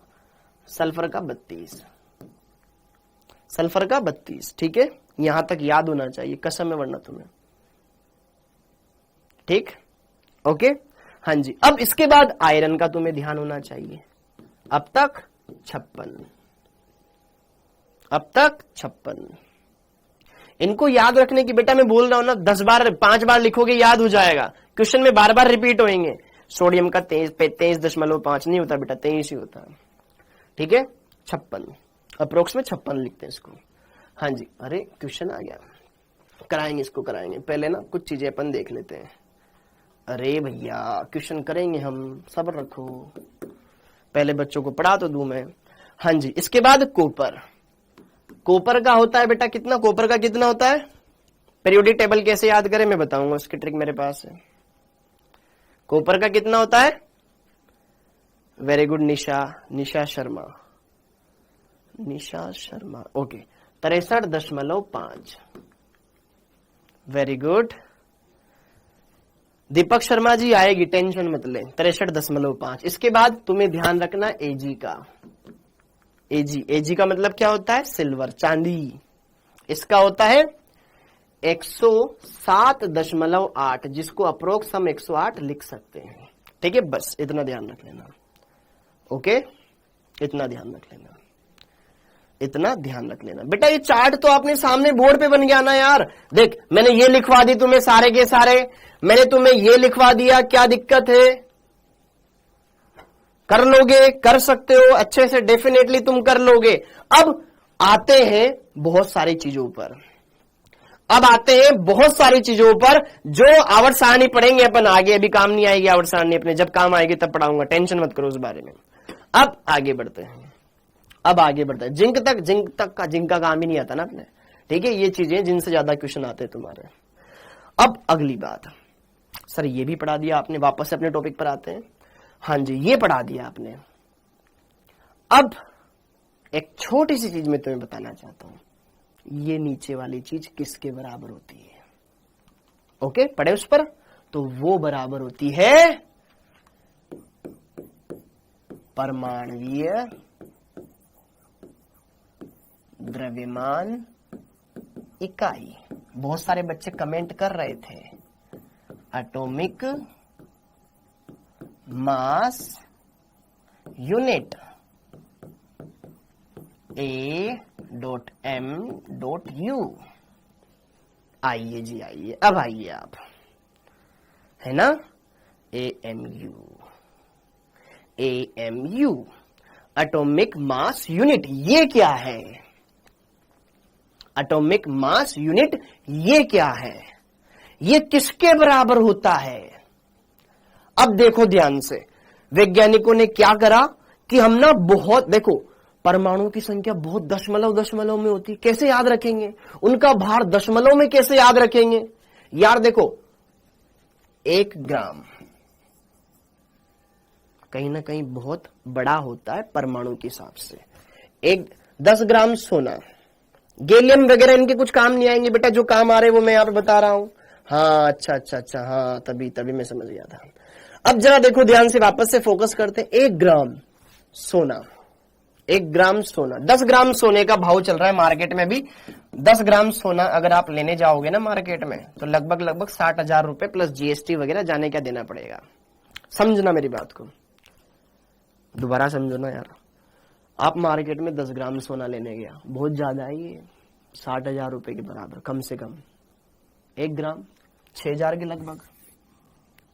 सल्फर का 32, सल्फर का 32, ठीक है, यहां तक याद होना चाहिए, कसम है वरना तुम्हें, ठीक, ओके। हाँ जी, अब इसके बाद आयरन का तुम्हें ध्यान होना चाहिए। अब तक 56, अब तक 56। इनको याद रखने की बेटा मैं बोल रहा हूं ना, 10 बार 5 बार लिखोगे याद हो जाएगा, क्वेश्चन में बार बार रिपीट होंगे। सोडियम का 23.5 नहीं होता बेटा, 23 ही होता है, ठीक है। 56, अप्रोक्स में 56 लिखते हैं इसको। हाँ जी, अरे क्वेश्चन आ गया, कराएंगे इसको, कराएंगे, पहले ना कुछ चीजें अपन देख लेते हैं। अरे भैया क्वेश्चन करेंगे हम, सब्र रखो, पहले बच्चों को पढ़ा तो दूं मैं। हाँ जी, इसके बाद कॉपर, कॉपर का होता है बेटा कितना, कॉपर का कितना होता है, पीरियोडिक टेबल कैसे याद करें मैं बताऊंगा, उसकी ट्रिक मेरे पास है। कॉपर का कितना होता है, वेरी गुड निशा, Nisha Sharma, Nisha Sharma, okay, 63.5, very good. Deepak Sharma ji आएगी, टेंशन मत ले, 63.5। इसके बाद तुम्हें ध्यान रखना एजी का, एजी, एजी का मतलब क्या होता है सिल्वर, चांदी। इसका होता है 107.8, जिसको अप्रोक्स हम 108 लिख सकते हैं, ठीक है। बस इतना ध्यान रख लेना, ओके, इतना ध्यान रख लेना, इतना ध्यान रख लेना बेटा। ये चार्ट तो आपने सामने बोर्ड पे बन गया ना यार, देख मैंने ये लिखवा दी तुम्हें सारे के सारे, मैंने तुम्हें ये लिखवा दिया, क्या दिक्कत है, कर लोगे, कर सकते हो अच्छे से, डेफिनेटली तुम कर लोगे। अब आते हैं बहुत सारी चीजों पर, अब आते हैं बहुत सारी चीजों पर जो आवर्त सारणी पढ़ेंगे अपन आगे, अभी काम नहीं आएगी आवर्त सारणी अपने, जब काम आएगी तब पढ़ाऊंगा, टेंशन मत करो उस बारे में। अब आगे बढ़ते हैं, अब आगे बढ़ते हैं जिंक तक, जिंक का काम ही नहीं आता ना अपने, ठीक है। ये चीजें जिनसे ज्यादा क्वेश्चन आते हैं तुम्हारे। अब अगली बात, सर ये भी पढ़ा दिया आपने, वापस से अपने टॉपिक पर आते हैं। हाँ जी, ये पढ़ा दिया आपने, अब एक छोटी सी चीज मैं तुम्हें बताना चाहता हूं, ये नीचे वाली चीज किसके बराबर होती है? ओके, पढ़े उस पर। तो वो बराबर होती है परमाणुवीय द्रव्यमान इकाई। बहुत सारे बच्चे कमेंट कर रहे थे एटॉमिक मास यूनिट A.M.U। आइए जी आइए, अब आइए आप, है ना, AMU एटॉमिक मास यूनिट। ये क्या है? एटॉमिक मास यूनिट ये क्या है? ये किसके बराबर होता है? अब देखो ध्यान से, वैज्ञानिकों ने क्या करा कि हम ना बहुत, देखो परमाणु की संख्या बहुत दशमलव में होती, कैसे याद रखेंगे? उनका भार दशमलव में कैसे याद रखेंगे यार? देखो 1 ग्राम कहीं ना कहीं बहुत बड़ा होता है परमाणु के हिसाब से। 10 ग्राम सोना, गैलियम वगैरह इनके कुछ काम नहीं आएंगे बेटा, जो काम आ रहे वो मैं यहाँ पे बता रहा हूं। हाँ अच्छा, हाँ तभी मैं समझ गया था। अब जरा देखो ध्यान से, वापस से फोकस करते हैं। 1 ग्राम सोना, 1 ग्राम सोना, 10 ग्राम सोने का भाव चल रहा है मार्केट में भी। 10 ग्राम सोना अगर आप लेने जाओगे ना मार्केट में, तो लगभग 60,000 रुपए प्लस GST वगैरह जाने क्या देना पड़ेगा। समझना मेरी बात को, दोबारा समझो ना यार। आप मार्केट में 10 ग्राम सोना लेने गया, बहुत ज्यादा है ये, 60,000 रुपए के बराबर कम से कम। 1 ग्राम 6,000 के लगभग।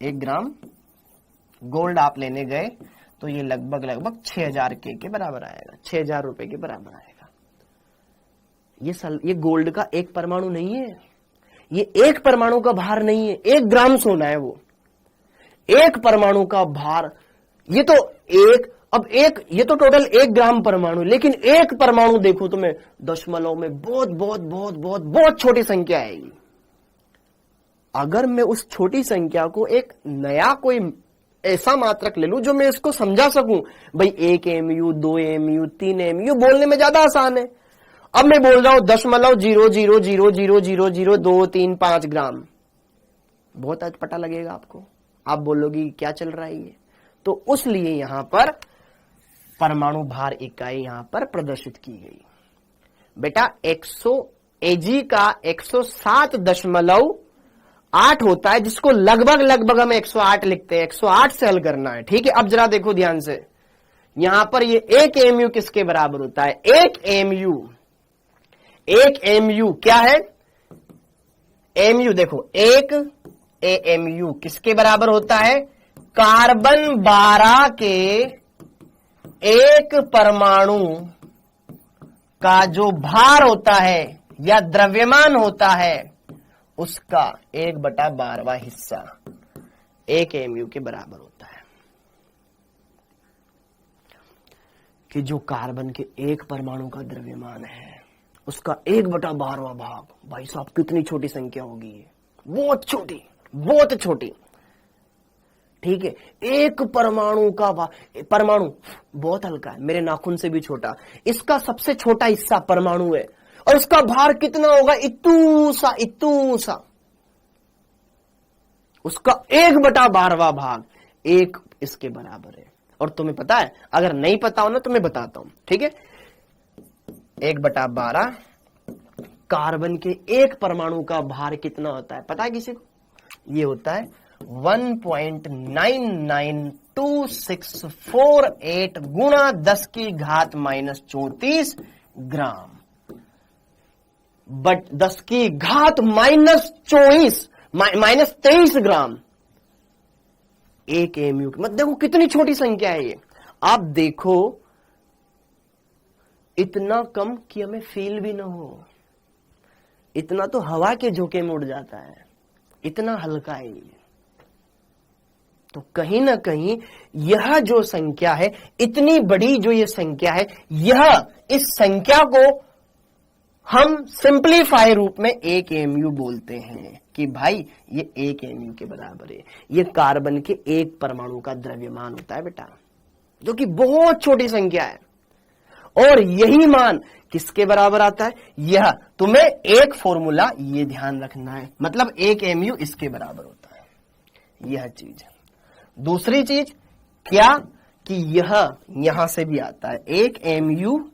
1 ग्राम गोल्ड आप लेने गए तो ये लगभग 6,000 के बराबर आएगा, 6,000 रुपए के बराबर आएगा। ये गोल्ड का एक परमाणु नहीं है, ये एक परमाणु का भार नहीं है। 1 ग्राम सोना है वो, एक परमाणु का भार। ये तो ये तो टोटल 1 ग्राम परमाणु, लेकिन एक परमाणु देखो तुम्हें दशमलव में बहुत छोटी संख्या है ये। अगर मैं उस छोटी संख्या को एक नया कोई ऐसा मात्रक ले लूं जो मैं इसको समझा सकूं, भाई 1 AMU, 2 AMU, 3 AMU बोलने में ज्यादा आसान है। अब मैं बोल रहा हूं 0.000000235 ग्राम, बहुत अटपटा लगेगा आपको, आप बोलोगे क्या चल रहा है ये। तो उसलिए यहां पर परमाणु भार इकाई यहां पर प्रदर्शित की गई। बेटा 100 AG का 107.8 होता है, जिसको लगभग हम 108 लिखते हैं। 108 से हल करना है, ठीक है। अब जरा देखो ध्यान से, यहां पर ये 1 AMU किसके बराबर होता है? 1 AMU क्या है? AMU देखो, 1 AMU किसके बराबर होता है? कार्बन 12 के एक परमाणु का जो भार होता है या द्रव्यमान होता है, उसका 1/12वां हिस्सा 1 AMU के बराबर होता है। कि जो कार्बन के एक परमाणु का द्रव्यमान है, उसका 1/12वां भाग, भाई साहब कितनी छोटी संख्या होगी, बहुत छोटी, ठीक है। एक परमाणु का परमाणु बहुत हल्का है, मेरे नाखून से भी छोटा, इसका सबसे छोटा हिस्सा परमाणु है, और इसका भार कितना होगा? इतू सा। उसका 1/12वां भाग 1 इसके बराबर है। और तुम्हें पता है, अगर नहीं पता हो ना तो मैं बताता हूं, ठीक है। 1/12 कार्बन के एक परमाणु का भार कितना होता है पता है किसी को? ये होता है 1.992648 गुणा 10⁻⁻34 ग्राम, बट 10⁻⁻23 ग्राम 1 AMU। मत देखो कितनी छोटी संख्या है ये। आप देखो इतना कम कि हमें फील भी ना हो, इतना तो हवा के झोंके में उड़ जाता है, इतना हल्का है ये। तो कहीं ना कहीं यह जो संख्या है, इतनी बड़ी जो ये संख्या है, इस संख्या को हम सिंप्लीफाई रूप में 1 AMU बोलते हैं कि भाई ये 1 AMU के बराबर है। ये कार्बन के एक परमाणु का द्रव्यमान होता है बेटा, जो कि बहुत छोटी संख्या है। और यही मान किसके बराबर आता है? यह तुम्हें एक फॉर्मूला ये ध्यान रखना है, मतलब एक एमयू इसके बराबर होता है, यह चीज। दूसरी चीज क्या कि यह यहां से भी आता है। एक एमयू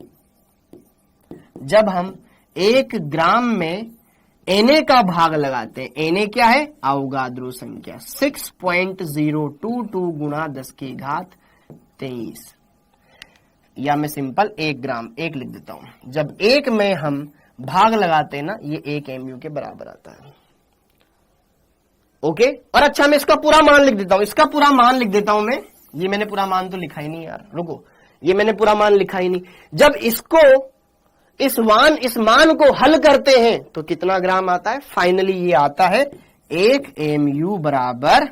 जब हम 1 ग्राम में Na का भाग लगाते हैं, Na क्या है? अवोगाद्रो संख्या 6.022 गुणा 10 की घात 23, या मैं सिंपल 1 ग्राम 1 लिख देता हूं। जब 1 में हम भाग लगाते हैं ना, ये 1 एमयू के बराबर आता है। ओके, और अच्छा मैं इसका पूरा मान लिख देता हूं, इसका पूरा मान लिख देता हूं मैं। ये मैंने पूरा मान तो लिखा ही नहीं यार, रुको, ये मैंने पूरा मान लिखा ही नहीं। जब इसको इस मान को हल करते हैं तो कितना ग्राम आता है? फाइनली ये आता है 1 एमयू बराबर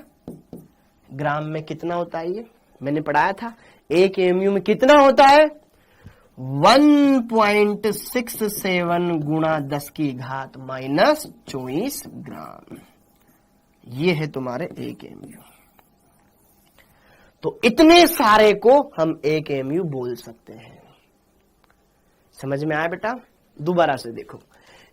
ग्राम में कितना होता है? ये मैंने पढ़ाया था, 1 एमयू में कितना होता है? 1.67 गुणा 10 की घात माइनस 24 ग्राम। ये है तुम्हारे 1 एमयू। तो इतने सारे को हम 1 एमयू बोल सकते हैं। समझ में आया बेटा? दोबारा से देखो,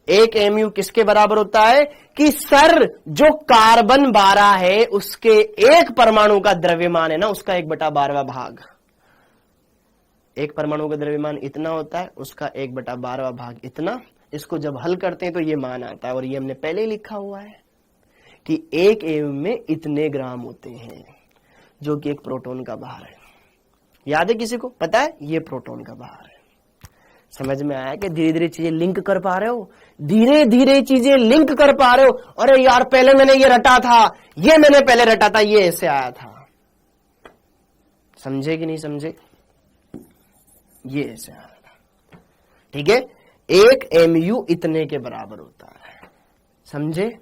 1 एमयू किसके बराबर होता है? कि सर जो कार्बन 12 है उसके एक परमाणु का द्रव्यमान है ना, उसका 1/12वां भाग। एक परमाणु का द्रव्यमान इतना होता है, उसका 1/12वां भाग इतना। इसको जब हल करते हैं तो ये मान आता है, और ये हमने पहले ही लिखा हुआ है कि 1 एमयू में इतने ग्राम होते हैं, जो कि एक प्रोटॉन का भार है। याद है किसी को? पता है ये प्रोटॉन का भार है। समझ में आया कि धीरे धीरे चीजें लिंक कर पा रहे हो? धीरे धीरे चीजें लिंक कर पा रहे हो? अरे यार पहले मैंने ये रटा था, ये मैंने पहले रटा था, ये ऐसे आया था। समझे कि नहीं समझे? ये ऐसे आया था। ठीक है, 1 एमयू इतने के बराबर होता है। समझे?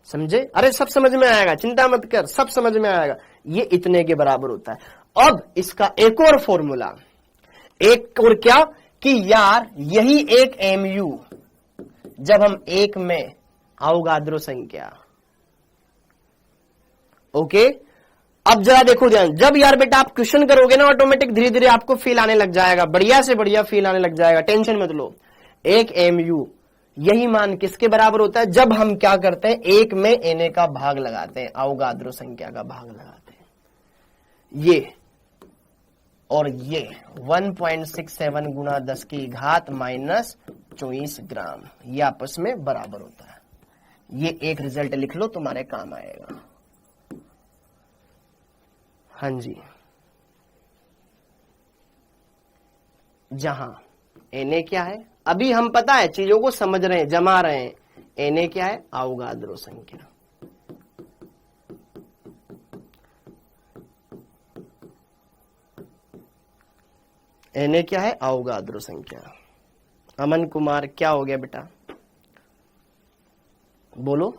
समझे? अरे सब समझ में आएगा, चिंता मत कर, सब समझ में आएगा। ये इतने के बराबर होता है। अब इसका एक और फॉर्मूला, एक और क्या कि यार यही 1 एमयू जब हम 1 में अवोगाद्रो संख्या। ओके, अब जरा देखो ध्यान, जब यार बेटा आप क्वेश्चन करोगे ना, ऑटोमेटिक धीरे धीरे आपको फील आने लग जाएगा, बढ़िया से बढ़िया फील आने लग जाएगा। टेंशन मत लो। 1 एमयू यही मान किसके बराबर होता है? जब हम क्या करते हैं, 1 में Na का भाग लगाते हैं, अवोगाद्रो संख्या का भाग लगाते हैं। ये और ये 1.67 गुणा 10 की घात माइनस 24 ग्राम, ये आपस में बराबर होता है। ये एक रिजल्ट लिख लो, तुम्हारे काम आएगा। हाँ जी, जहां Na क्या है, अभी हम पता है चीजों को समझ रहे हैं, जमा रहे हैं। Na क्या है? अवोगाद्रो संख्या। Na क्या है? अवोगाद्रो संख्या। अमन कुमार क्या हो गया बेटा? बोलो।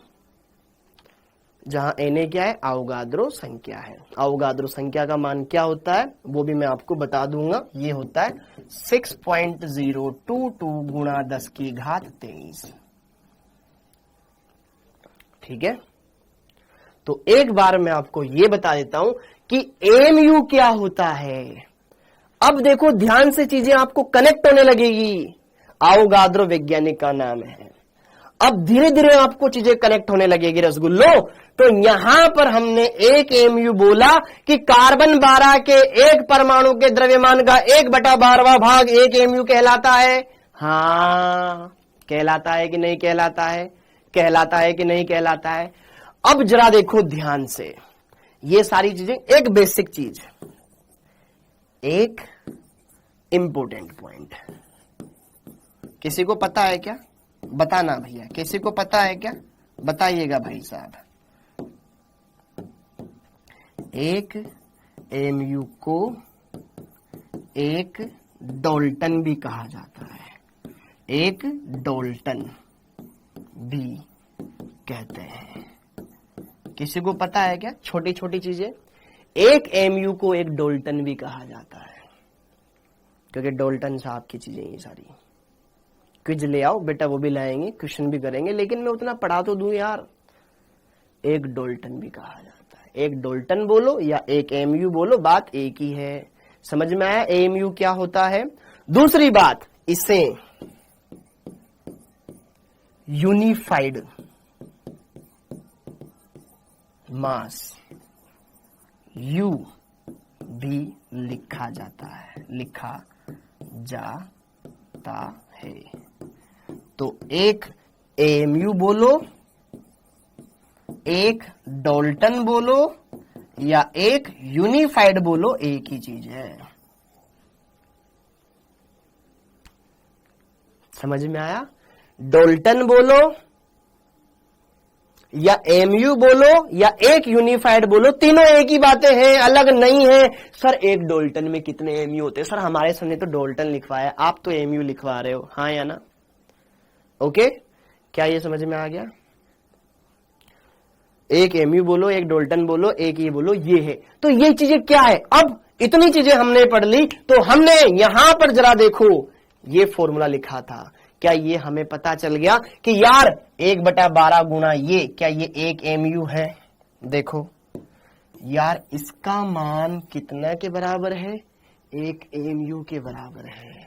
जहां Na क्या है? अवोगाद्रो संख्या है। अवोगाद्रो संख्या का मान क्या होता है वो भी मैं आपको बता दूंगा। ये होता है 6.022 गुणा 10 की घात 23। ठीक है, तो एक बार मैं आपको ये बता देता हूं कि एमयू क्या होता है। अब देखो ध्यान से, चीजें आपको कनेक्ट होने लगेगी। अवोगाद्रो वैज्ञानिक का नाम है। अब धीरे धीरे आपको चीजें कनेक्ट होने लगेगी रसगुल्लो। तो यहां पर हमने 1 एमयू बोला कि कार्बन 12 के एक परमाणु के द्रव्यमान का 1/12वां भाग 1 एमयू कहलाता है। हाँ, कहलाता है कि नहीं कहलाता है? कहलाता है कि नहीं कहलाता है? अब जरा देखो ध्यान से, ये सारी चीजें, एक बेसिक चीज, एक इंपोर्टेंट पॉइंट, किसी को पता है क्या? बताना भैया, किसी को पता है क्या? बताइएगा भाई साहब। 1 एमयू को 1 डाल्टन भी कहा जाता है, 1 डाल्टन भी कहते हैं। किसी को पता है क्या? छोटी छोटी चीजें। 1 एमयू को 1 डाल्टन भी कहा जाता है, क्योंकि डाल्टन साहब की चीजें ये सारी। क्विज ले आओ बेटा, वो भी लाएंगे, क्वेश्चन भी करेंगे, लेकिन मैं उतना पढ़ा तो दूं यार। 1 डाल्टन भी कहा जाता है। 1 डाल्टन बोलो या 1 एमयू बोलो, बात एक ही है। समझ में आया एमयू क्या होता है? दूसरी बात, इसे यूनिफाइड मास यू भी लिखा जाता है। तो एक एएमयू बोलो, एक डाल्टन बोलो या एक यूनिफाइड बोलो, एक ही चीज है। समझ में आया? डाल्टन बोलो या एएमयू बोलो या एक यूनिफाइड बोलो, तीनों एक ही बातें हैं, अलग नहीं है। सर एक डाल्टन में कितने एएमयू होते हैं? सर हमारे सर ने तो डाल्टन लिखवाया, आप तो एएमयू लिखवा रहे हो, हाँ या ना? ओके, क्या ये समझ में आ गया? एक एएमयू बोलो, एक डाल्टन बोलो, एक ये बोलो, ये है। तो ये चीजें क्या है? अब इतनी चीजें हमने पढ़ ली, तो हमने यहां पर जरा देखो, ये फॉर्मूला लिखा था, क्या ये हमें पता चल गया कि यार 1/12 गुणा ये, क्या ये एक एएमयू है? देखो यार, इसका मान कितना के बराबर है? एक एएमयू के बराबर है।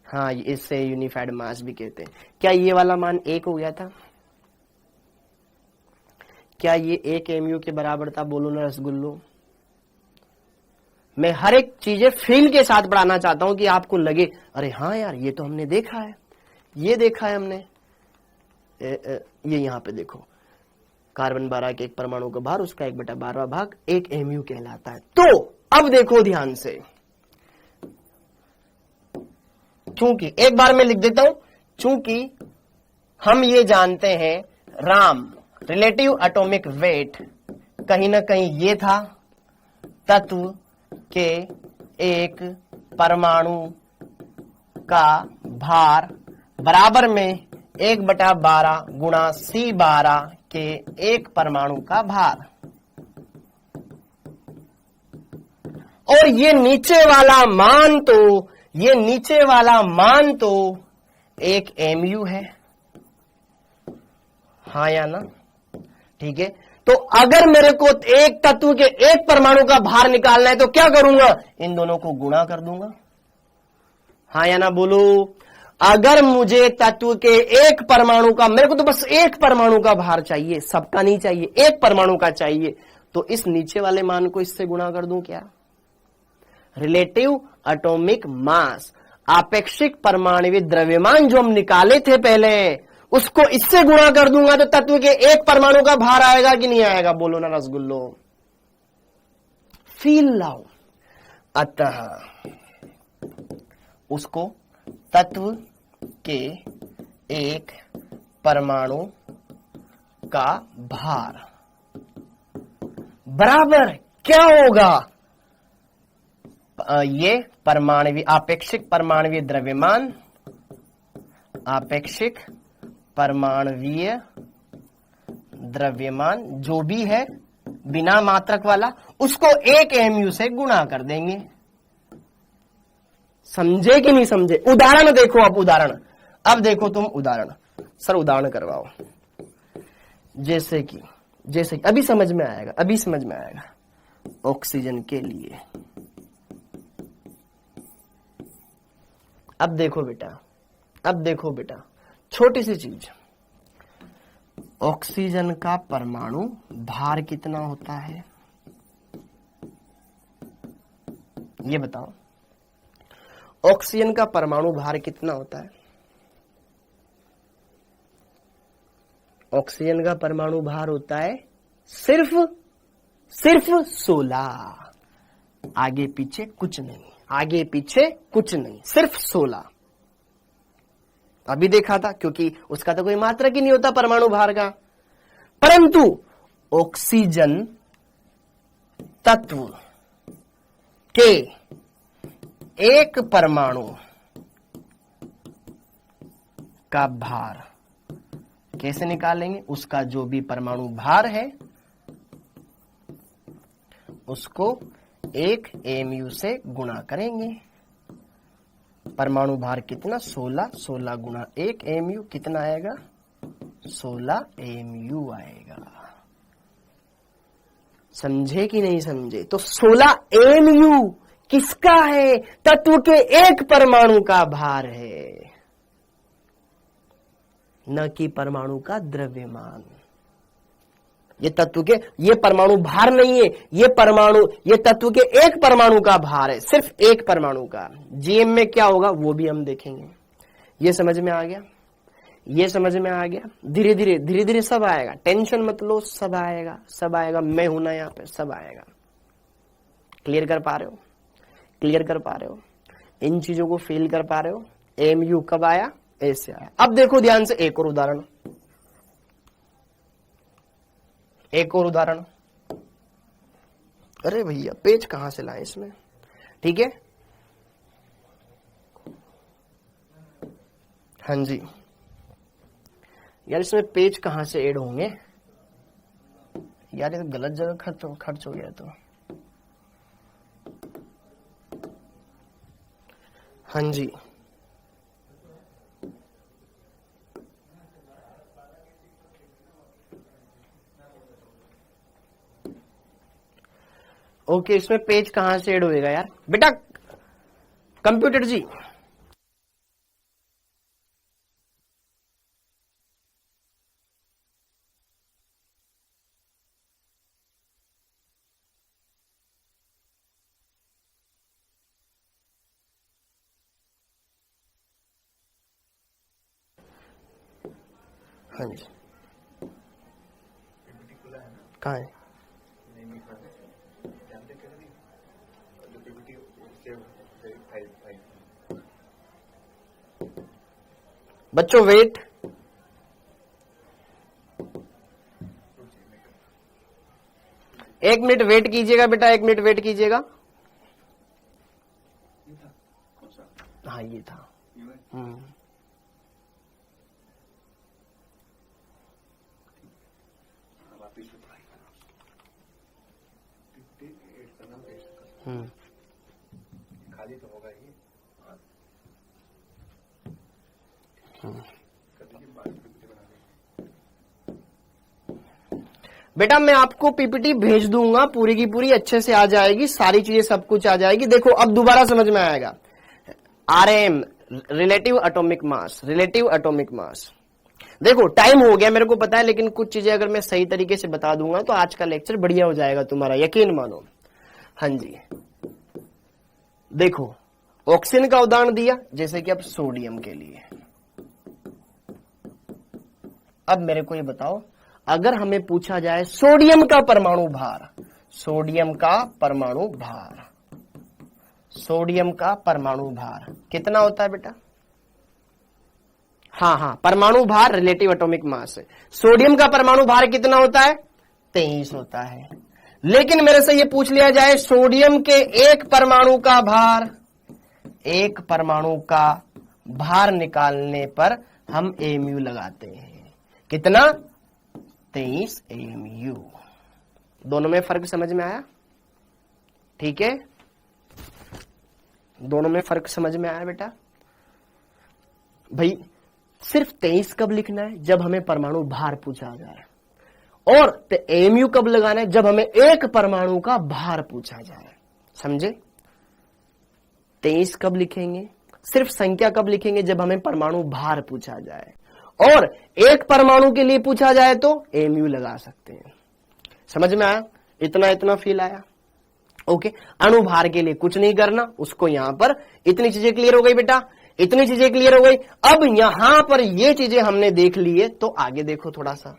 हाँ, इससे यूनिफाइड मास भी कहते हैं। क्या ये वाला मान 1 हो गया था? क्या ये एक एएमयू के बराबर था? बोलो ना रसगुल्लो। मैं हर एक चीजें फील के साथ पढ़ाना चाहता हूं कि आपको लगे अरे हाँ यार, ये तो हमने देखा है, ये देखा है हमने। ये यहां पे देखो, कार्बन 12 के एक परमाणु का भार, उसका 1/12 भाग एक एएमयू कहलाता है। तो अब देखो ध्यान से, चूंकि एक बार मैं लिख देता हूं, चूंकि हम ये जानते हैं राम रिलेटिव एटॉमिक वेट कहीं ना कहीं ये था, तत्व के एक परमाणु का भार बराबर में 1/12 गुणा C12 के एक परमाणु का भार। और ये नीचे वाला मान तो एक एएमयू है, हाँ या ना? ठीक है, तो अगर मेरे को एक तत्व के एक परमाणु का भार निकालना है तो क्या करूंगा? इन दोनों को गुणा कर दूंगा, हाँ या ना? बोलो, अगर मुझे तत्व के एक परमाणु का, मेरे को तो बस एक परमाणु का भार चाहिए, सबका नहीं चाहिए, एक परमाणु का चाहिए, तो इस नीचे वाले मान को इससे गुणा कर दूं क्या? रिलेटिव एटॉमिक मास, आपेक्षिक परमाणुवीय द्रव्यमान जो हम निकाले थे पहले, उसको इससे गुणा कर दूंगा तो तत्व के एक परमाणु का भार आएगा कि नहीं आएगा? बोलो ना रसगुल्लो, फील लाओ। अतः उसको तत्व के एक परमाणु का भार बराबर क्या होगा? ये परमाणुवीय आपेक्षिक परमाणुवीय द्रव्यमान, आपेक्षिक परमाणुवीय द्रव्यमान जो भी है बिना मात्रक वाला, उसको एक एएमयू से गुणा कर देंगे। समझे कि नहीं समझे? उदाहरण देखो, अब उदाहरण, अब देखो तुम उदाहरण। सर उदाहरण करवाओ। जैसे कि अभी समझ में आएगा, ऑक्सीजन के लिए। अब देखो बेटा, छोटी सी चीज, ऑक्सीजन का परमाणु भार कितना होता है? ये बताओ, ऑक्सीजन का परमाणु भार कितना होता है? ऑक्सीजन का परमाणु भार होता है सिर्फ 16। आगे पीछे कुछ नहीं, सिर्फ 16। अभी देखा था, क्योंकि उसका तो कोई मात्रक ही नहीं होता परमाणु भार का। परंतु ऑक्सीजन तत्व के एक परमाणु का भार कैसे निकालेंगे? उसका जो भी परमाणु भार है उसको एक एएमयू से गुणा करेंगे। परमाणु भार कितना? 16 गुणा एक एएमयू कितना आएगा? 16 एएमयू आएगा। समझे कि नहीं समझे? तो 16 एएमयू किसका है? तत्व के एक परमाणु का भार है, न कि परमाणु का द्रव्यमान। ये तत्व के, ये परमाणु भार नहीं है, ये परमाणु, ये तत्व के एक परमाणु का भार है, सिर्फ एक परमाणु का। जीएम में क्या होगा वो भी हम देखेंगे। ये समझ में आ गया? ये समझ में आ गया? धीरे धीरे सब आएगा, टेंशन मत लो, सब आएगा, सब आएगा। मैं हूं ना यहाँ पे, सब आएगा। क्लियर कर पा रहे हो? क्लियर कर पा रहे हो? इन चीजों को फील कर पा रहे हो? एमयू कब आया? ऐसे आया। अब देखो ध्यान से एक और उदाहरण, एक और उदाहरण। अरे भैया पेज कहां से लाए इसमें? ठीक है, हाँ जी यार, इसमें पेज कहां से ऐड होंगे यार? ये तो गलत जगह खर्च हो गया। तो हाँ जी, ओके, इसमें पेज कहां से ऐड होएगा यार? बेटा कंप्यूटर जी, हाँ जी, कहाँ है? बच्चों वेट, एक मिनट वेट कीजिएगा बेटा, एक मिनट वेट कीजिएगा। हाँ ये था। खाली तो होगा ही। बेटा मैं आपको पीपीटी भेज दूंगा, पूरी की पूरी अच्छे से आ जाएगी, सारी चीजें सब कुछ आ जाएगी। देखो अब दोबारा समझ में आएगा। RM relative atomic mass, relative atomic mass. देखो टाइम हो गया मेरे को पता है, लेकिन कुछ चीजें अगर मैं सही तरीके से बता दूंगा तो आज का लेक्चर बढ़िया हो जाएगा तुम्हारा, यकीन मानो। हाँ जी देखो, ऑक्सीजन का उदाहरण दिया, जैसे कि अब सोडियम के लिए। अब मेरे को ये बताओ, अगर हमें पूछा जाए सोडियम का परमाणु भार, सोडियम का परमाणु भार, सोडियम का परमाणु भार कितना होता है बेटा? हाँ, परमाणु भार रिलेटिव एटॉमिक मास है। सोडियम का परमाणु भार कितना होता है? 23 होता है। लेकिन मेरे से ये पूछ लिया जाए सोडियम के एक परमाणु का भार, एक परमाणु का भार निकालने पर हम एमयू लगाते हैं, कितना? 23 एमयू। दोनों में फर्क समझ में आया? ठीक है, दोनों में फर्क समझ में आया बेटा? भाई सिर्फ 23 कब लिखना है? जब हमें परमाणु भार पूछा जाए। और एमयू कब लगाना है? जब हमें एक परमाणु का भार पूछा जाए। समझे? 23 कब लिखेंगे? सिर्फ संख्या कब लिखेंगे? जब हमें परमाणु भार पूछा जाए। और एक परमाणु के लिए पूछा जाए तो एमयू लगा सकते हैं। समझ में आया? इतना फील आया? ओके, अणुभार के लिए कुछ नहीं करना, उसको यहां पर इतनी चीजें क्लियर हो गई बेटा, इतनी चीजें क्लियर हो गई। अब यहां पर ये चीजें हमने देख ली है, तो आगे देखो थोड़ा सा।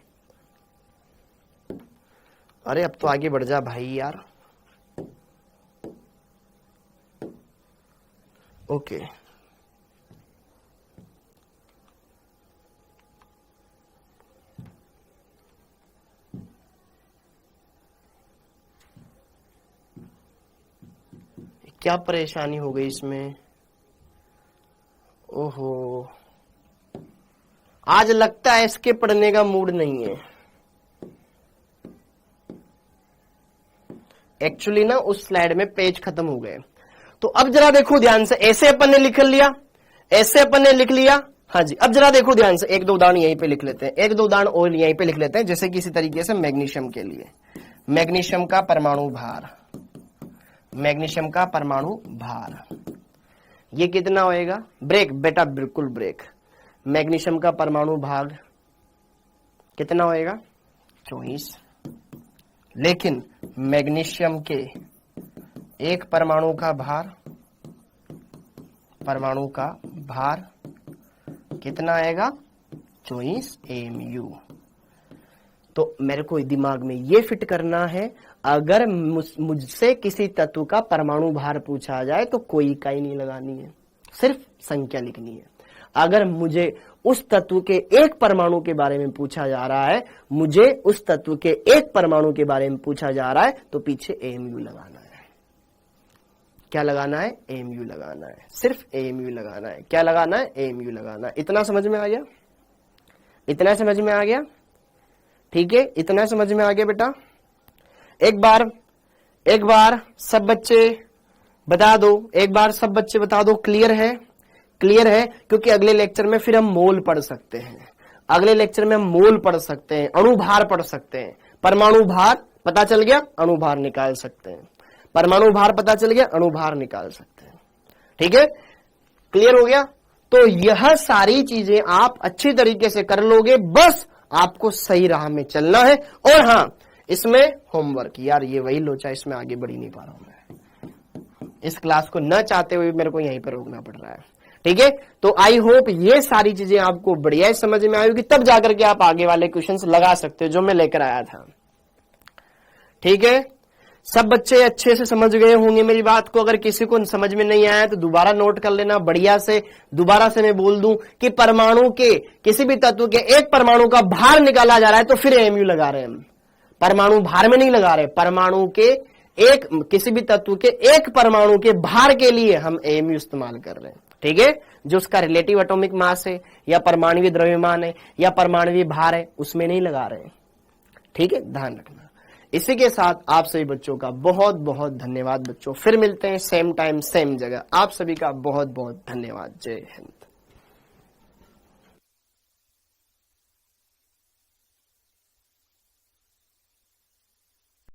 अरे अब तो आगे बढ़ जा भाई यार। ओके, क्या परेशानी हो गई इसमें? ओहो, आज लगता है इसके पढ़ने का मूड नहीं है। एक्चुअली ना उस स्लाइड में पेज खत्म हो गए। तो अब जरा देखो ध्यान से, ऐसे अपन ने लिख लिया, ऐसे अपन ने लिख लिया। हाँ जी, अब जरा देखो ध्यान से, एक दो उदाहरण यहीं पे लिख लेते हैं, एक दो उदाहरण और यहीं पे लिख लेते हैं। जैसे किसी तरीके से मैग्नीशियम के लिए, मैग्नीशियम का परमाणु भार, मैग्नीशियम का परमाणु भार, ये कितना होएगा? ब्रेक बेटा, बिल्कुल ब्रेक। मैग्नीशियम का परमाणु भाग कितना होएगा? 24। लेकिन मैग्नीशियम के एक परमाणु का भार कितना आएगा? 24 AMU। तो मेरे को दिमाग में ये फिट करना है, अगर मुझसे किसी तत्व का परमाणु भार पूछा जाए तो कोई इकाई नहीं लगानी है, सिर्फ संख्या लिखनी है। अगर मुझे उस तत्व के एक परमाणु के बारे में पूछा जा रहा है, तो पीछे AMU लगाना है। क्या लगाना है? AMU लगाना है, सिर्फ AMU लगाना है। क्या लगाना है? AMU लगाना है। इतना समझ में आ गया? ठीक है, इतना समझ में आ गया बेटा? एक बार सब बच्चे बता दो, क्लियर है? क्योंकि अगले लेक्चर में फिर हम मोल पढ़ सकते हैं, अणुभार पढ़ सकते हैं। परमाणु भार पता चल गया, अणुभार निकाल सकते हैं। ठीक है, क्लियर हो गया? तो यह सारी चीजें आप अच्छी तरीके से कर लोगे, बस आपको सही राह में चलना है। और हाँ, इसमें होमवर्क, यार ये वही लोचा, इसमें आगे बढ़ ही नहीं पा रहा हूं मैं, इस क्लास को न चाहते हुए मेरे को यहीं पर रोकना पड़ रहा है। ठीक है, तो आई होप ये सारी चीजें आपको बढ़िया समझ में आई होगी, तब जाकर के आप आगे वाले क्वेश्चंस लगा सकते हो जो मैं लेकर आया था। ठीक है, सब बच्चे अच्छे से समझ गए होंगे मेरी बात को। अगर किसी को समझ में नहीं आया तो दोबारा नोट कर लेना बढ़िया से। दोबारा से मैं बोल दूं कि परमाणु के किसी भी तत्व के एक परमाणु का भार निकाला जा रहा है तो फिर AMU लगा रहे हैं हम, परमाणु भार में नहीं लगा रहे। परमाणु के किसी भी तत्व के एक परमाणु के भार के लिए हम AMU इस्तेमाल कर रहे हैं। ठीक है, जो उसका रिलेटिव एटॉमिक मास है या परमाणुवीय द्रव्यमान है या परमाणुवीय भार है, उसमें नहीं लगा रहे हैं। ठीक है, ध्यान रखना। इसी के साथ आप सभी बच्चों का बहुत बहुत धन्यवाद बच्चों। फिर मिलते हैं सेम टाइम सेम जगह। आप सभी का बहुत बहुत धन्यवाद। जय हिंद।